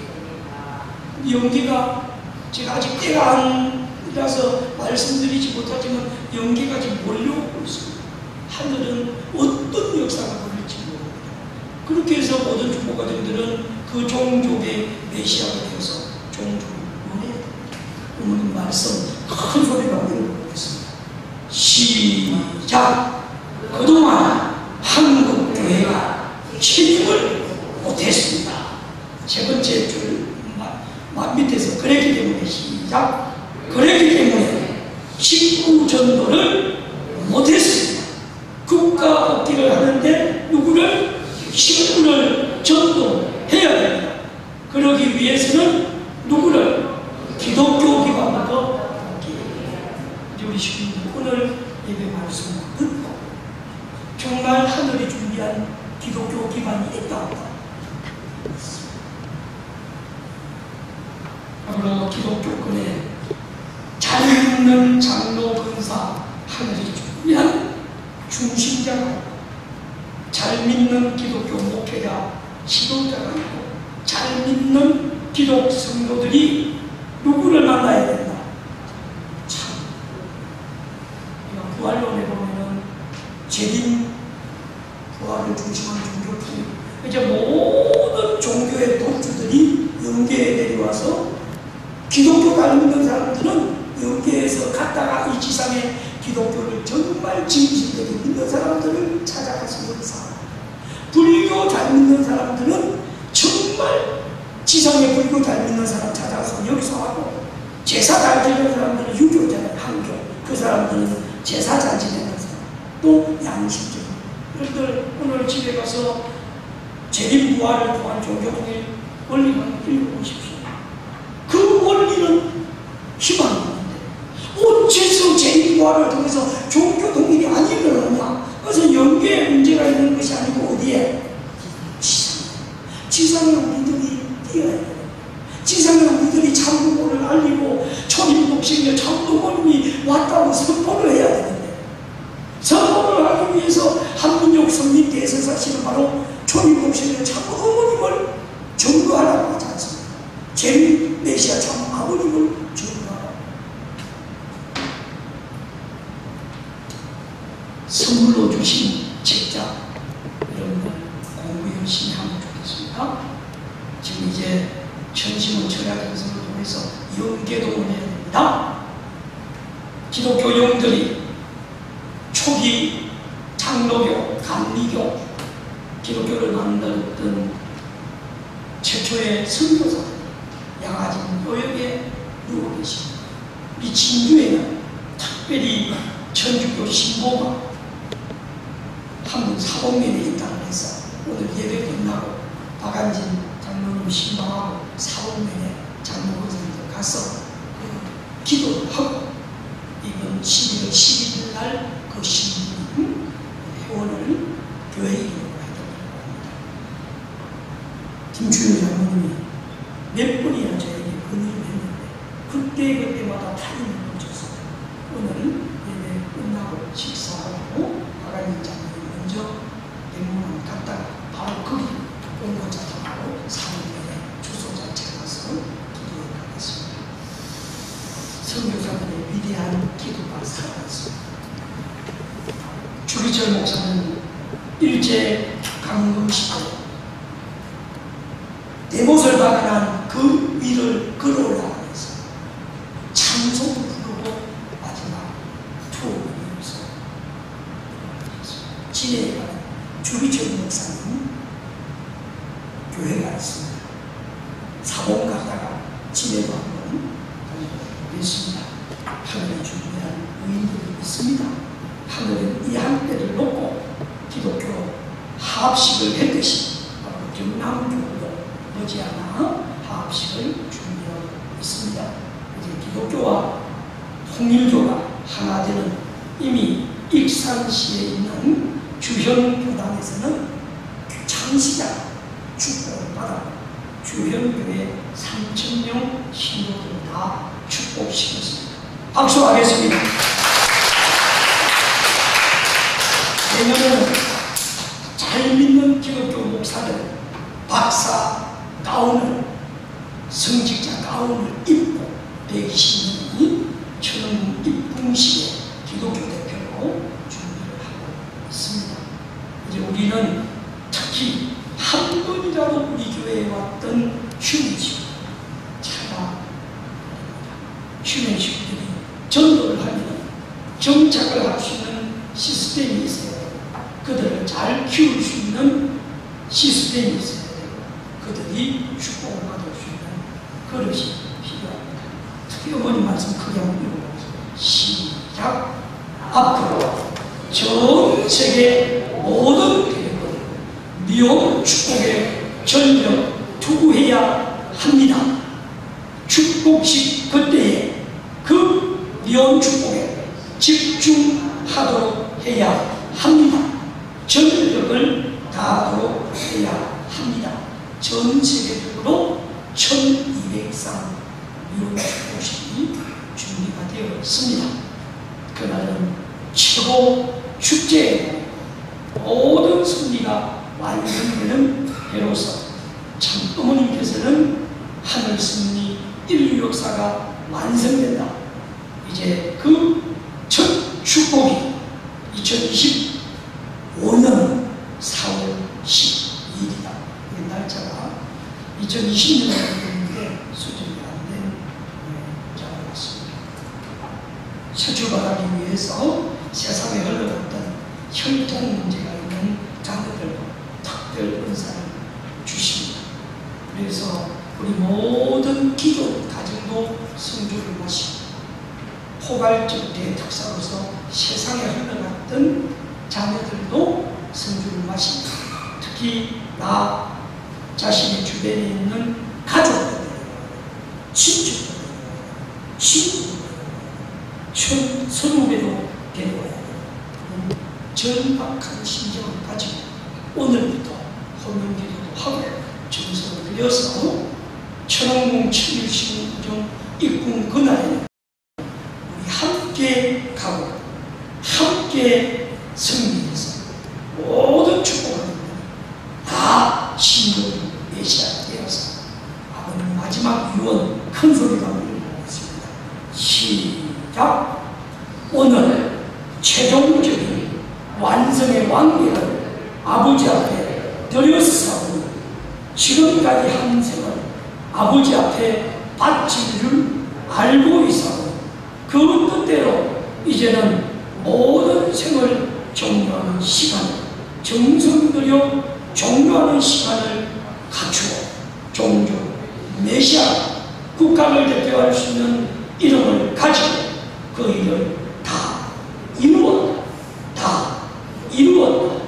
Speaker 5: 연기가 제가 아직 때가 아니라서 말씀드리지 못하지만 연기가 지금 몰려오고 있습니다. 하늘은 어떤 역사가 벌릴지 모릅니다. 그렇게 해서 모든 중보가정들은 그 종족의 메시아가 되어서 종족을 노래해야 됩니다. 오늘 말씀 큰 소리가 올려보겠습니다. 시작! 그동안 한국교회가 책임을 못했습니다. 세 번째 줄 밑에서 그랬기 때문에 시작! 그랬기 때문에 직구 전도를 못했습니다. 국가 업기를 하는데 누구를? 직구를 전도해야 됩니다. 그러기 위해서는 누구를? 기독교 기반부터 우리 시민들 오늘 예배 말씀을 듣고 정말 하늘이 준비한 기독교 기반이 있다. 앞으로 기독교권에 잘 믿는 장로 근사 하늘이 준비한 중심자가 있고 잘 믿는 기독교 목회자 지도자가 있고 잘 믿는 기독 성도들이 누구를 만나야 된다. 참 부활론에 보면은 재림 부활을 중심한 종교품 이제 모든 종교의 독주들이 영계에 내려와서 기독교 잘 믿는 사람들은 영계에서 갔다가 이 지상에 기독교를 정말 진실되게 믿는 사람들을 찾아가서 여기서 불교 잘 믿는 사람들은 정말 지상에 불교 잘 믿는 사람 찾아서 여기서 하고 제사 잘 지내는 사람들은 유교잖아요. 한교. 그 사람들은 제사 잘 지내는 사람. 또 양심적인. 여러분들 오늘 집에 가서 재림부활을 통한 종교통일 원리만 읽어보십시오. 그 원리는 희망입니다. 대화를 통해서 종교 통일이 안 일어나냐? 그것은 연계에 문제가 있는 것이 아니고 어디에? 지상에 우리들이 뛰어야 돼요. 지상에 우리들이 참부모를 알리고 초림독생의 참부모님이 왔다고 선포를 해야 되는데, 선포를 하기 위해서 한민족 성립 대선사실은 바로 초림독생의 참부모님을 증거하라고 하지 않습니까? 제일 메시아 참 아버님을 증거하라고. 선물로 주신 책자 여러분들 공부 열심히 하면 좋겠습니다. 지금 이제 천심은 철학 연습을 통해서 연계동을 해야 됩니다. 기독교 영들이 초기 장로교, 감리교, 기독교를 만들었던 최초의 선교사들 양아진 요역에 누워 계십니다. 이 진주에는 특별히 천주교 신보가 한 분 사복면에 있다고 해서 오늘 예배 끝나고 박한진 장로님 신방하고 사복면에 장로교사님들 가서 기도를 하고 이번 11월 11일 날 그 신부님 회원을 교회 이름으로 해드리려고 합니다. 김주현 장로님이 몇 번이나 저에게 건의를 했는데 그때마다 타임을 놓쳐서 오늘 예배 끝나고 식사하고 박한진 장로님 먼저 백문을 갔다가 바로 거기 온고자 타고 사무원에 주소자체 가서 기도해 가겠습니다. 선교사들의 위대한 기도가 살아났습니다. 주기철 목사는 일제 강점 시대 대못을 박아난 그 위를 걸어올라가면서 찬송을 부르고 마지막 투어를 이루어서 진해에 가는 주기철 목사님 교회가 있습니다. 사봉 갔다가 진해로 한번 가보겠습니다. 하늘에 준비한 의인들이 있습니다. 하늘은 이 한때를 놓고 기독교 하합식을 했듯이 경남교도 머지않아 하합식을 준비하고 있습니다. 이제 기독교와 통일교가 하나 되는 이미 익산시에 있는 주현교단에서는 창시자 축복을 받아 주현교회 3,000명 신도들을 다 축복시켰습니다. 박수하겠습니다. 내년에는 잘 믿는 기독교 목사들 박사 가운을 성직자 가운을 입고 120명이 천원 입궁식에 기독교 대표로 준비를 하고 있습니다. 이제 우리는 특히 한 번이라도 우리 교회에 왔던 휴men식 차가 휴men식들이 전도를 하면 정착을 할 수 있는 시스템이 있어요. 그들을 잘 키울 수 있는 시스템이 있어야 되고 그들이 축복을 받을 수 있는 그릇이 필요합니다. 특히 어머님 말씀 크게 한번 읽어보세요. 시작. 앞으로 전 세계 모든 교회는 미혼 축복에 전력 투구해야 합니다. 축복식 그때에 그 미혼 축복에 집중하도록 해야 합니다. 전력을 다하도록 해야 합니다. 전 세계적으로 1200상 미혼 축복식이 준비가 되어 있습니다. 그날은 최고 축제에 모든 승리가 완성되는 해로서 참 어머님께서는 하늘 승리 인류 역사가 완성된다. 이제 그 첫 축복이 2025년 4월 12일이다. 이 날짜가 2020년에 되는데 수정이 안 된 날짜가 왔습니다. 세출받기 위해서 세상에 흘러갔던 혈통 문제가 있는 자녀들과 특별 은사를 주십니다. 그래서 우리 모든 기존 가정도 성주를 마시고 포괄적 대특사로서 세상에 흘러갔던 자녀들도 성주를 마십니다. 특히 나 자신의 주변에 있는 가족들, 친척들, 친구들, 선후배로 데려와야 하는 절박한 심정을 가지고 오늘부터 헌금기도도 하고 정성을 들여서 천왕봉 7일신정 입궁 그날에는 우리 함께 가고 함께 승리해서 모든 축복을 다 신경 메시아 되어서 아버님 마지막 유언 큰 소리가 울리겠습니다. 시작. 오늘 최종적인 완성의 왕계를 아버지 앞에 드렸사오니 지금까지 한 생을 아버지 앞에 바치기를 알고 있사오니 그 뜻대로 이제는 모든 생을 종료하는 시간을 정성 들여 종료하는 시간을 갖추어 종종 메시아 국가를 대표할 수 있는 이름을 가지고 그 일을 다 이루었다. 다 이루었다.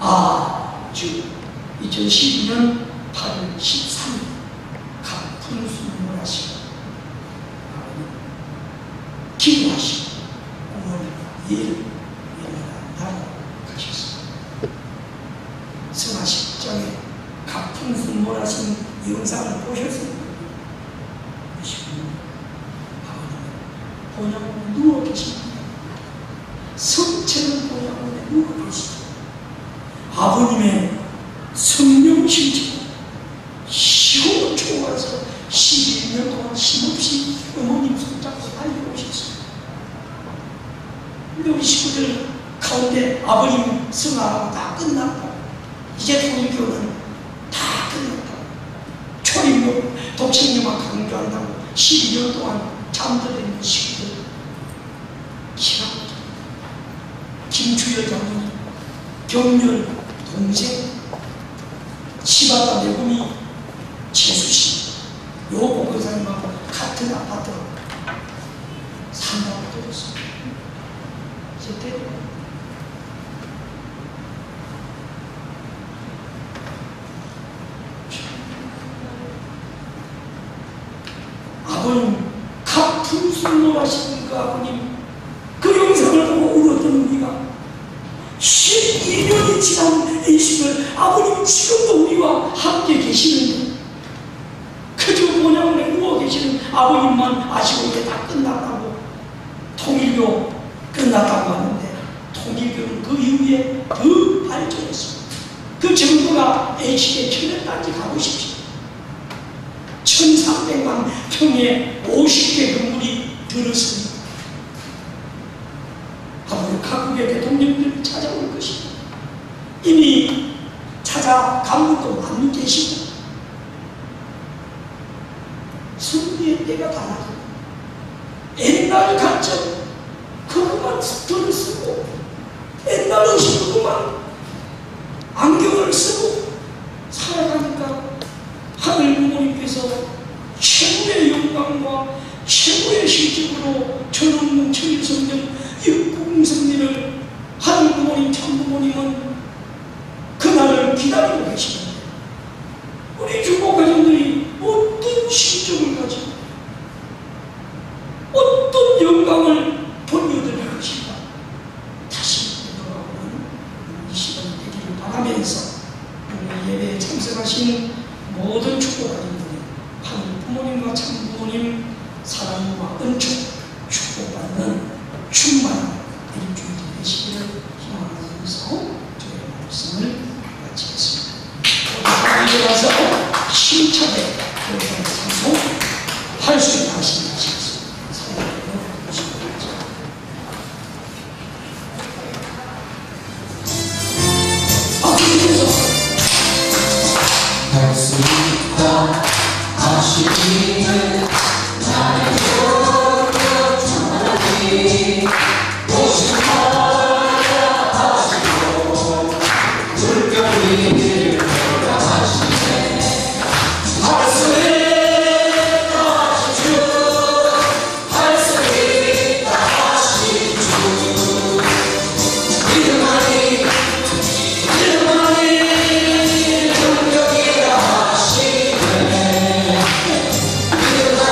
Speaker 5: 아주 2012년 8월 13일 갑분수를 하시고 기도하시고 5월 2일 일어나고 가셨습니다. 승하식장에 갑분수를 하신 영상을 보셨습니다. 아버님은 본향원에 누워 계십니다. 성체는 본향원에 누워 계시죠. 아버님의 성령실체 시험을 초월해서 12년 동안 힘없이 어머님 손잡고 달려오셨습니다. 우리 식구들 가운데 아버님 승하하고 다 끝났다. 이제 통일교는 다 끝났다. 초림교 독생님만 강조한다고 12년 동안 잠들어 있는 식구들 기합니다. 김주열 장로님 경렬 동생 치바다 내분이 재수씨 요 보건사님하고 같은 아파트로 산다고 들었습니다. 이제 때려 아버님 갑분술로 하시는 그 아버님 그 영상을 보고 울었던 우리가 12년이 지난 이 시절 아버님 지금도 우리와 함께 계시는데 그저 본향원에 누워 계시는 아버님만 아시고 이게 다 끝났다고 통일교 끝났다고 하는데 통일교는 그 이후에 더 발전했습니다. 그 정부가 HK 천연단지 가고 싶죠. 1300만 평의 50개 건물이 들었습니다. 아버님 각국의 대통령들이 찾아올 것입니다. 이미 찾아간 분도 많이 계시고 승리의 때가 달라고 옛날 관점 그것만 숫자를 쓰고 옛날 의식 그것만 안경을 쓰고 살아가니까 하늘 부모님께서 최고의 영광과 최고의 실적으로 전원문 천일성전 육궁성리를 하늘 부모님 참부모님은 그날을 기다리고 계시는데 우리 주보 가정들이 어떤 실적을 가지고 어떤 영광을 돌려드릴 것인가 다시 돌아오는 이 시간이 되기를 바라면서 오늘 예배에 참석하신 모든 주보 가정들이 하늘 부모님과 참부모님 사랑과 은총 축복받는 충만한 일주일이 되시기를 희망하면서 저의 말씀을 마치겠습니다. 오늘 일어나서 힘차게 교회의 상속 할 수 있는 하시는 하시겠습니다.
Speaker 1: 할 수 있다 하시기는 나의 노력 주님 오신 하라 하시고 물결이 흘러 하시네 할 수 있다 하시주 할 수 있다 하시주 믿음하니 능력이라 하시네 믿음하니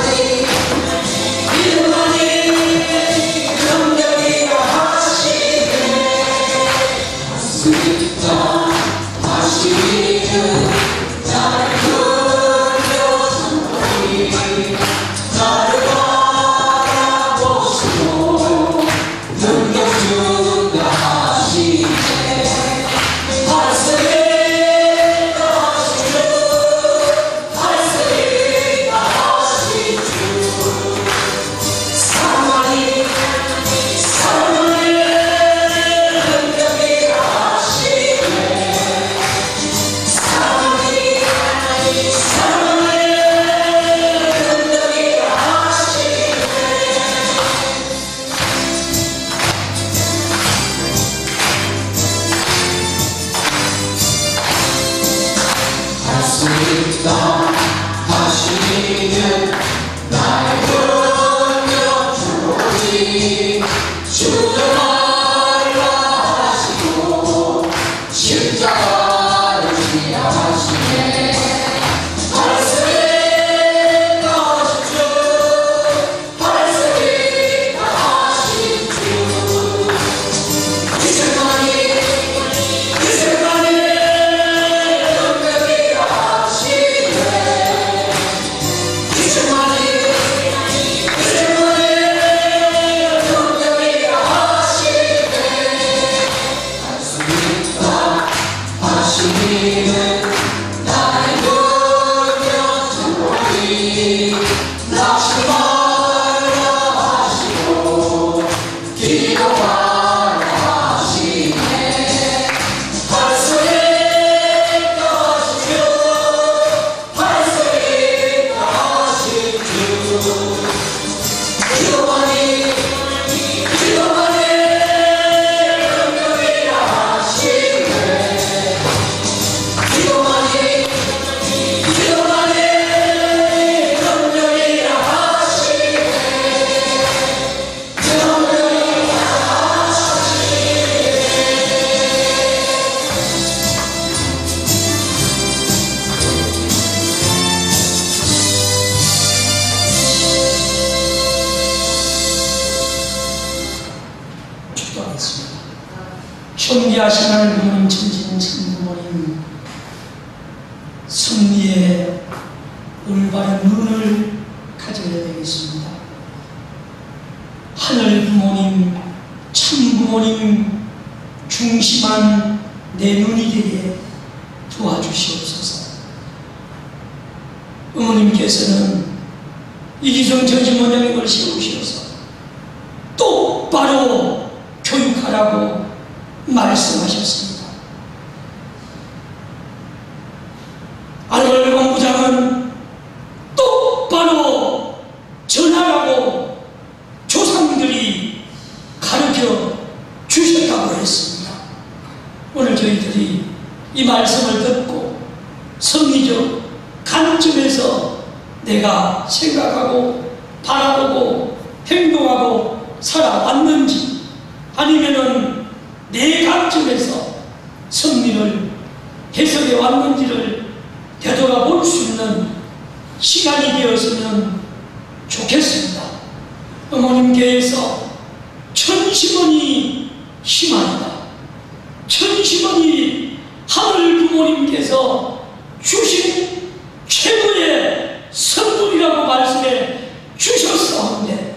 Speaker 5: 존귀하신 하나님 부모님, 천지는 참 부모님, 승리의 올바른 눈을 가져야 되겠습니다. 하늘 부모님, 참 부모님 중심한 내 눈이 되게 도와주시옵소서. 어머님께서는 이기성 전시모양을 세우셔서 똑바로 교육하라고 말씀하셨습니다. 알걸 본부장은 똑바로 전하라고 조상들이 가르쳐 주셨다고 했습니다. 오늘 저희들이 이 말씀을 듣고 성리적 관점에서 내가 생각하고 바라보고 행동하고 살아왔는지, 아니면은 내 관점에서 성리를 해석해 왔는지를 되돌아볼 수 있는 시간이 되었으면 좋겠습니다. 어머님께서 천심원이 희망이다, 천심원이 하늘 부모님께서 주신 최고의 선물이라고 말씀해 주셨사온데,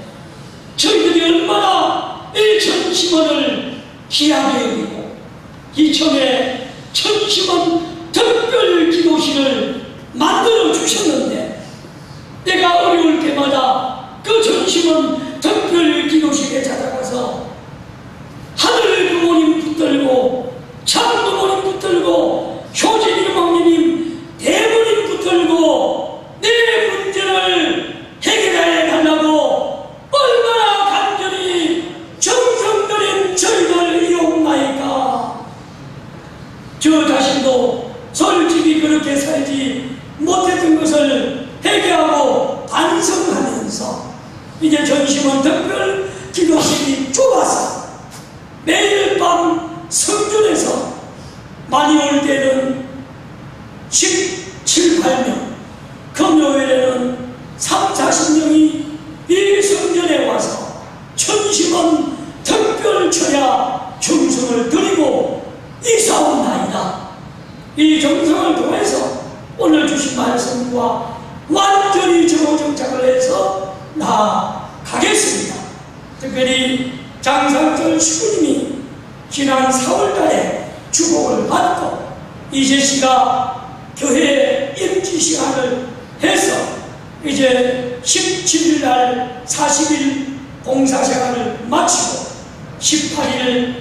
Speaker 5: 저희들이 얼마나 이 천심원을 귀하게 여기고 이천에 천심원 특별 기도실을 만들어 주셨는데, 내가 어려울 때마다 그 천심원 특별 기도실에 찾아가서 하늘 부모님 붙들고, 참 부모님 붙들고, 효진이 어머님 대부님 붙들고 내 문제를 해결해 달라고 얼마나 간절히 정성들인 저희들 이옵나이까. 저 자신도 솔직히 그렇게 살지 못했던 것을 회개하고 반성하면서 이제 전심원 특별 기도실이 좁아서 매일 밤 성전에서 많이 올 때는 17, 8명, 금요일에는 3, 40명이 이 성전에 와서 천심원 특별 철야 정성을 드리고 이사옵나이다. 이 정성을 통해서 오늘 주신 말씀과 완전히 정착을 해서 나아가겠습니다. 특별히 장상철 시부님이 지난 4월달에 주복을 받고 이재 씨가 교회 임지 시간을 해서 이제 17일날 40일 봉사생활을 마치고 18일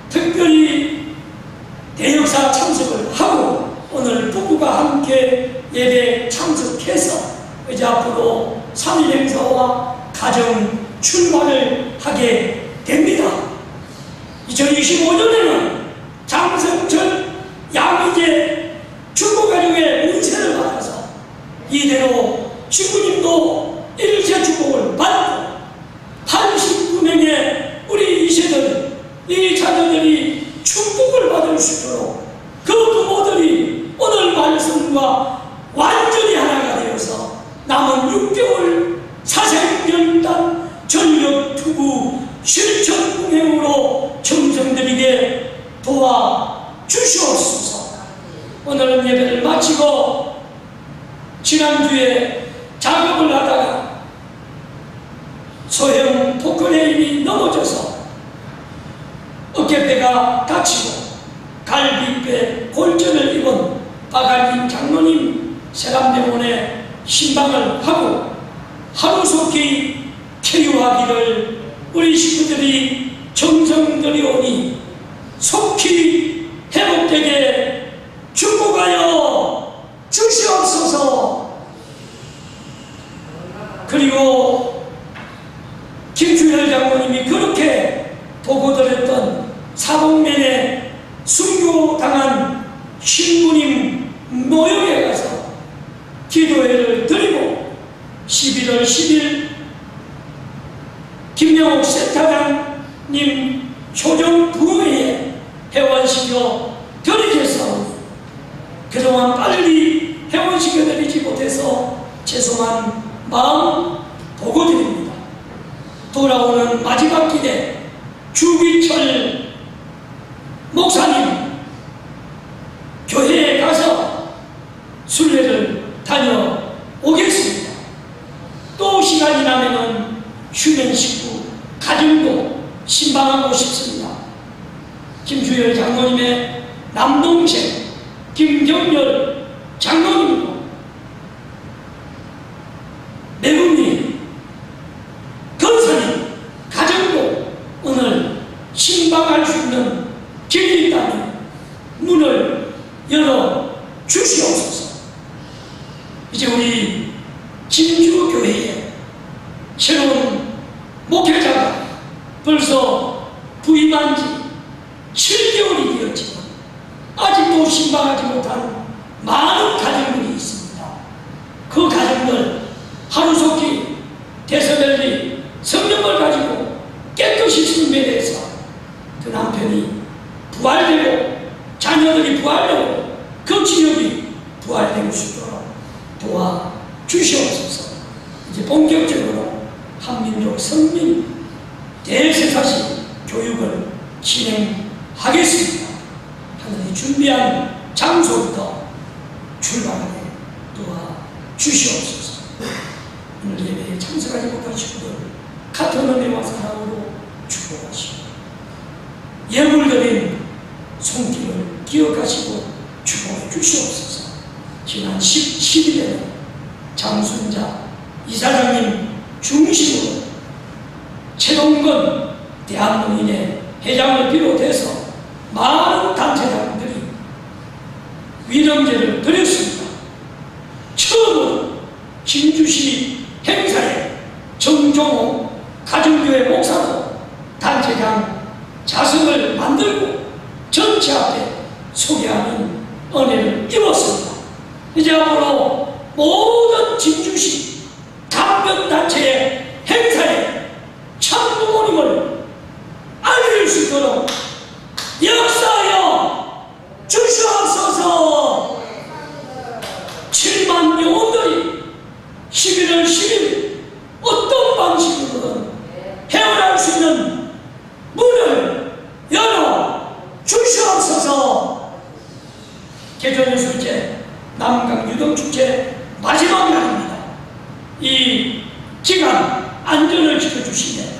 Speaker 5: 특별히 대역사 참석을 하고 오늘 부부가 함께 예배 참석해서 이제 앞으로 3일 행사와 가정 출발을 하게 됩니다. 2025년에는 장성철 양희재 축구가족의 문세를 받아서 이대로 주부님도 성도들과 완전히 하나가 되어서 남은 6개월 사생연단 전력투구 실천공행으로 정성들에게 도와주시옵소서. 오늘은 예배를 마치고 지난주에 작업을 하다가 소형 포크레인이 넘어져서 어깨뼈가 다치고 갈비뼈 골절을 입은 박한림 장로님 세람병원에 신방을 하고 하루속히 쾌유하기를 우리 식구들이 정성 들여오니 속히 회복되게 축복하여 주시옵소서. 그리고 김주열 장로님이 그렇게 보고드렸던 사복면에 순교당한 신부님 모욕에 가서 기도회를 드리고 11월 10일 김명옥 센터장님 효정 부흥회에 회원시켜 드리겠사오니 그동안 빨리 회원시켜 드리지 못해서 죄송한 마음 보고드립니다. 돌아오는 마지막 기대 주기철 목사님 교회에 가서 순례를 다녀오겠습니다. 또 시간이 나면은 휴면 식구 가정도 신방하고 싶습니다. 김주열 장로님의 남동생 김경렬 장로님도 매국님 권사님 가정도 오늘 신방할 수 있는 길이 있다면 문을 열어 주시옵소서. 이제 우리 진주교회에 새로운 목회자가 벌써 부임한 지 7개월이 되었지만 아직도 신방하지 못한 많은 가정들이 있습니다. 그 가정들 하루속히 대서별리 성령을 가지고 깨끗이 순례해서 그 남편이 부활되고 자녀들이 부활되고 그 지역이 부활되고 싶도록 도와주시옵소서. 이제 본격적으로 한민족 성민 대세사시 교육을 진행하겠습니다. 하늘이 준비한 장소부터 출발하게 도와주시옵소서. 오늘 예배에 참석하지 못한 친구들 같은 은혜와 사랑으로 축복하시고 예물드린 손길을 기억하시고 축복해 주시옵소서. 지난 11일에는 장순자 이사장님 중심으로 최동건 대한민국인의 회장을 비롯해서 많은 단체장들이 위령제를 드렸습니다. 처음으로 진주시 행사에 정종호 가정교회 목사로 단체장 자석을 만들고 전체 앞에 소개하는 은혜를 입었습니다. 이제 앞으로 모든 진주시 단변단체의 행사에 참부모님을 알릴 수 있도록 역사하여 주시옵소서. 7만 영혼들이 11월 10일 어떤 방식으로든 헤어날 수 있는 문을 열어 주시옵소서. 개천예술제 남강유동축제 마지막 날입니다. 이 기간 안전을 지켜주시네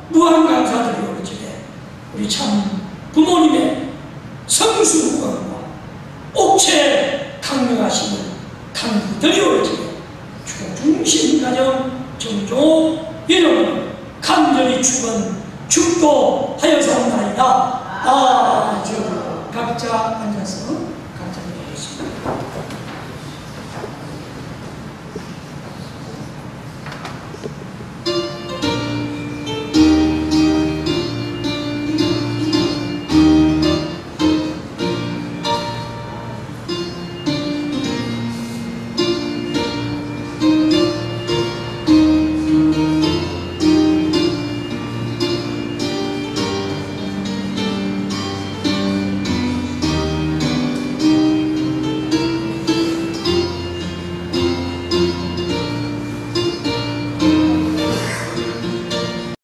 Speaker 5: 무한 감사드리오지에 우리 참 부모님의 성수무강과 옥체 강력하심을 강구드리오지에 중심 가정 정조 이름을 간절히 축원하여사옵나이다. 아주 각자 앉아서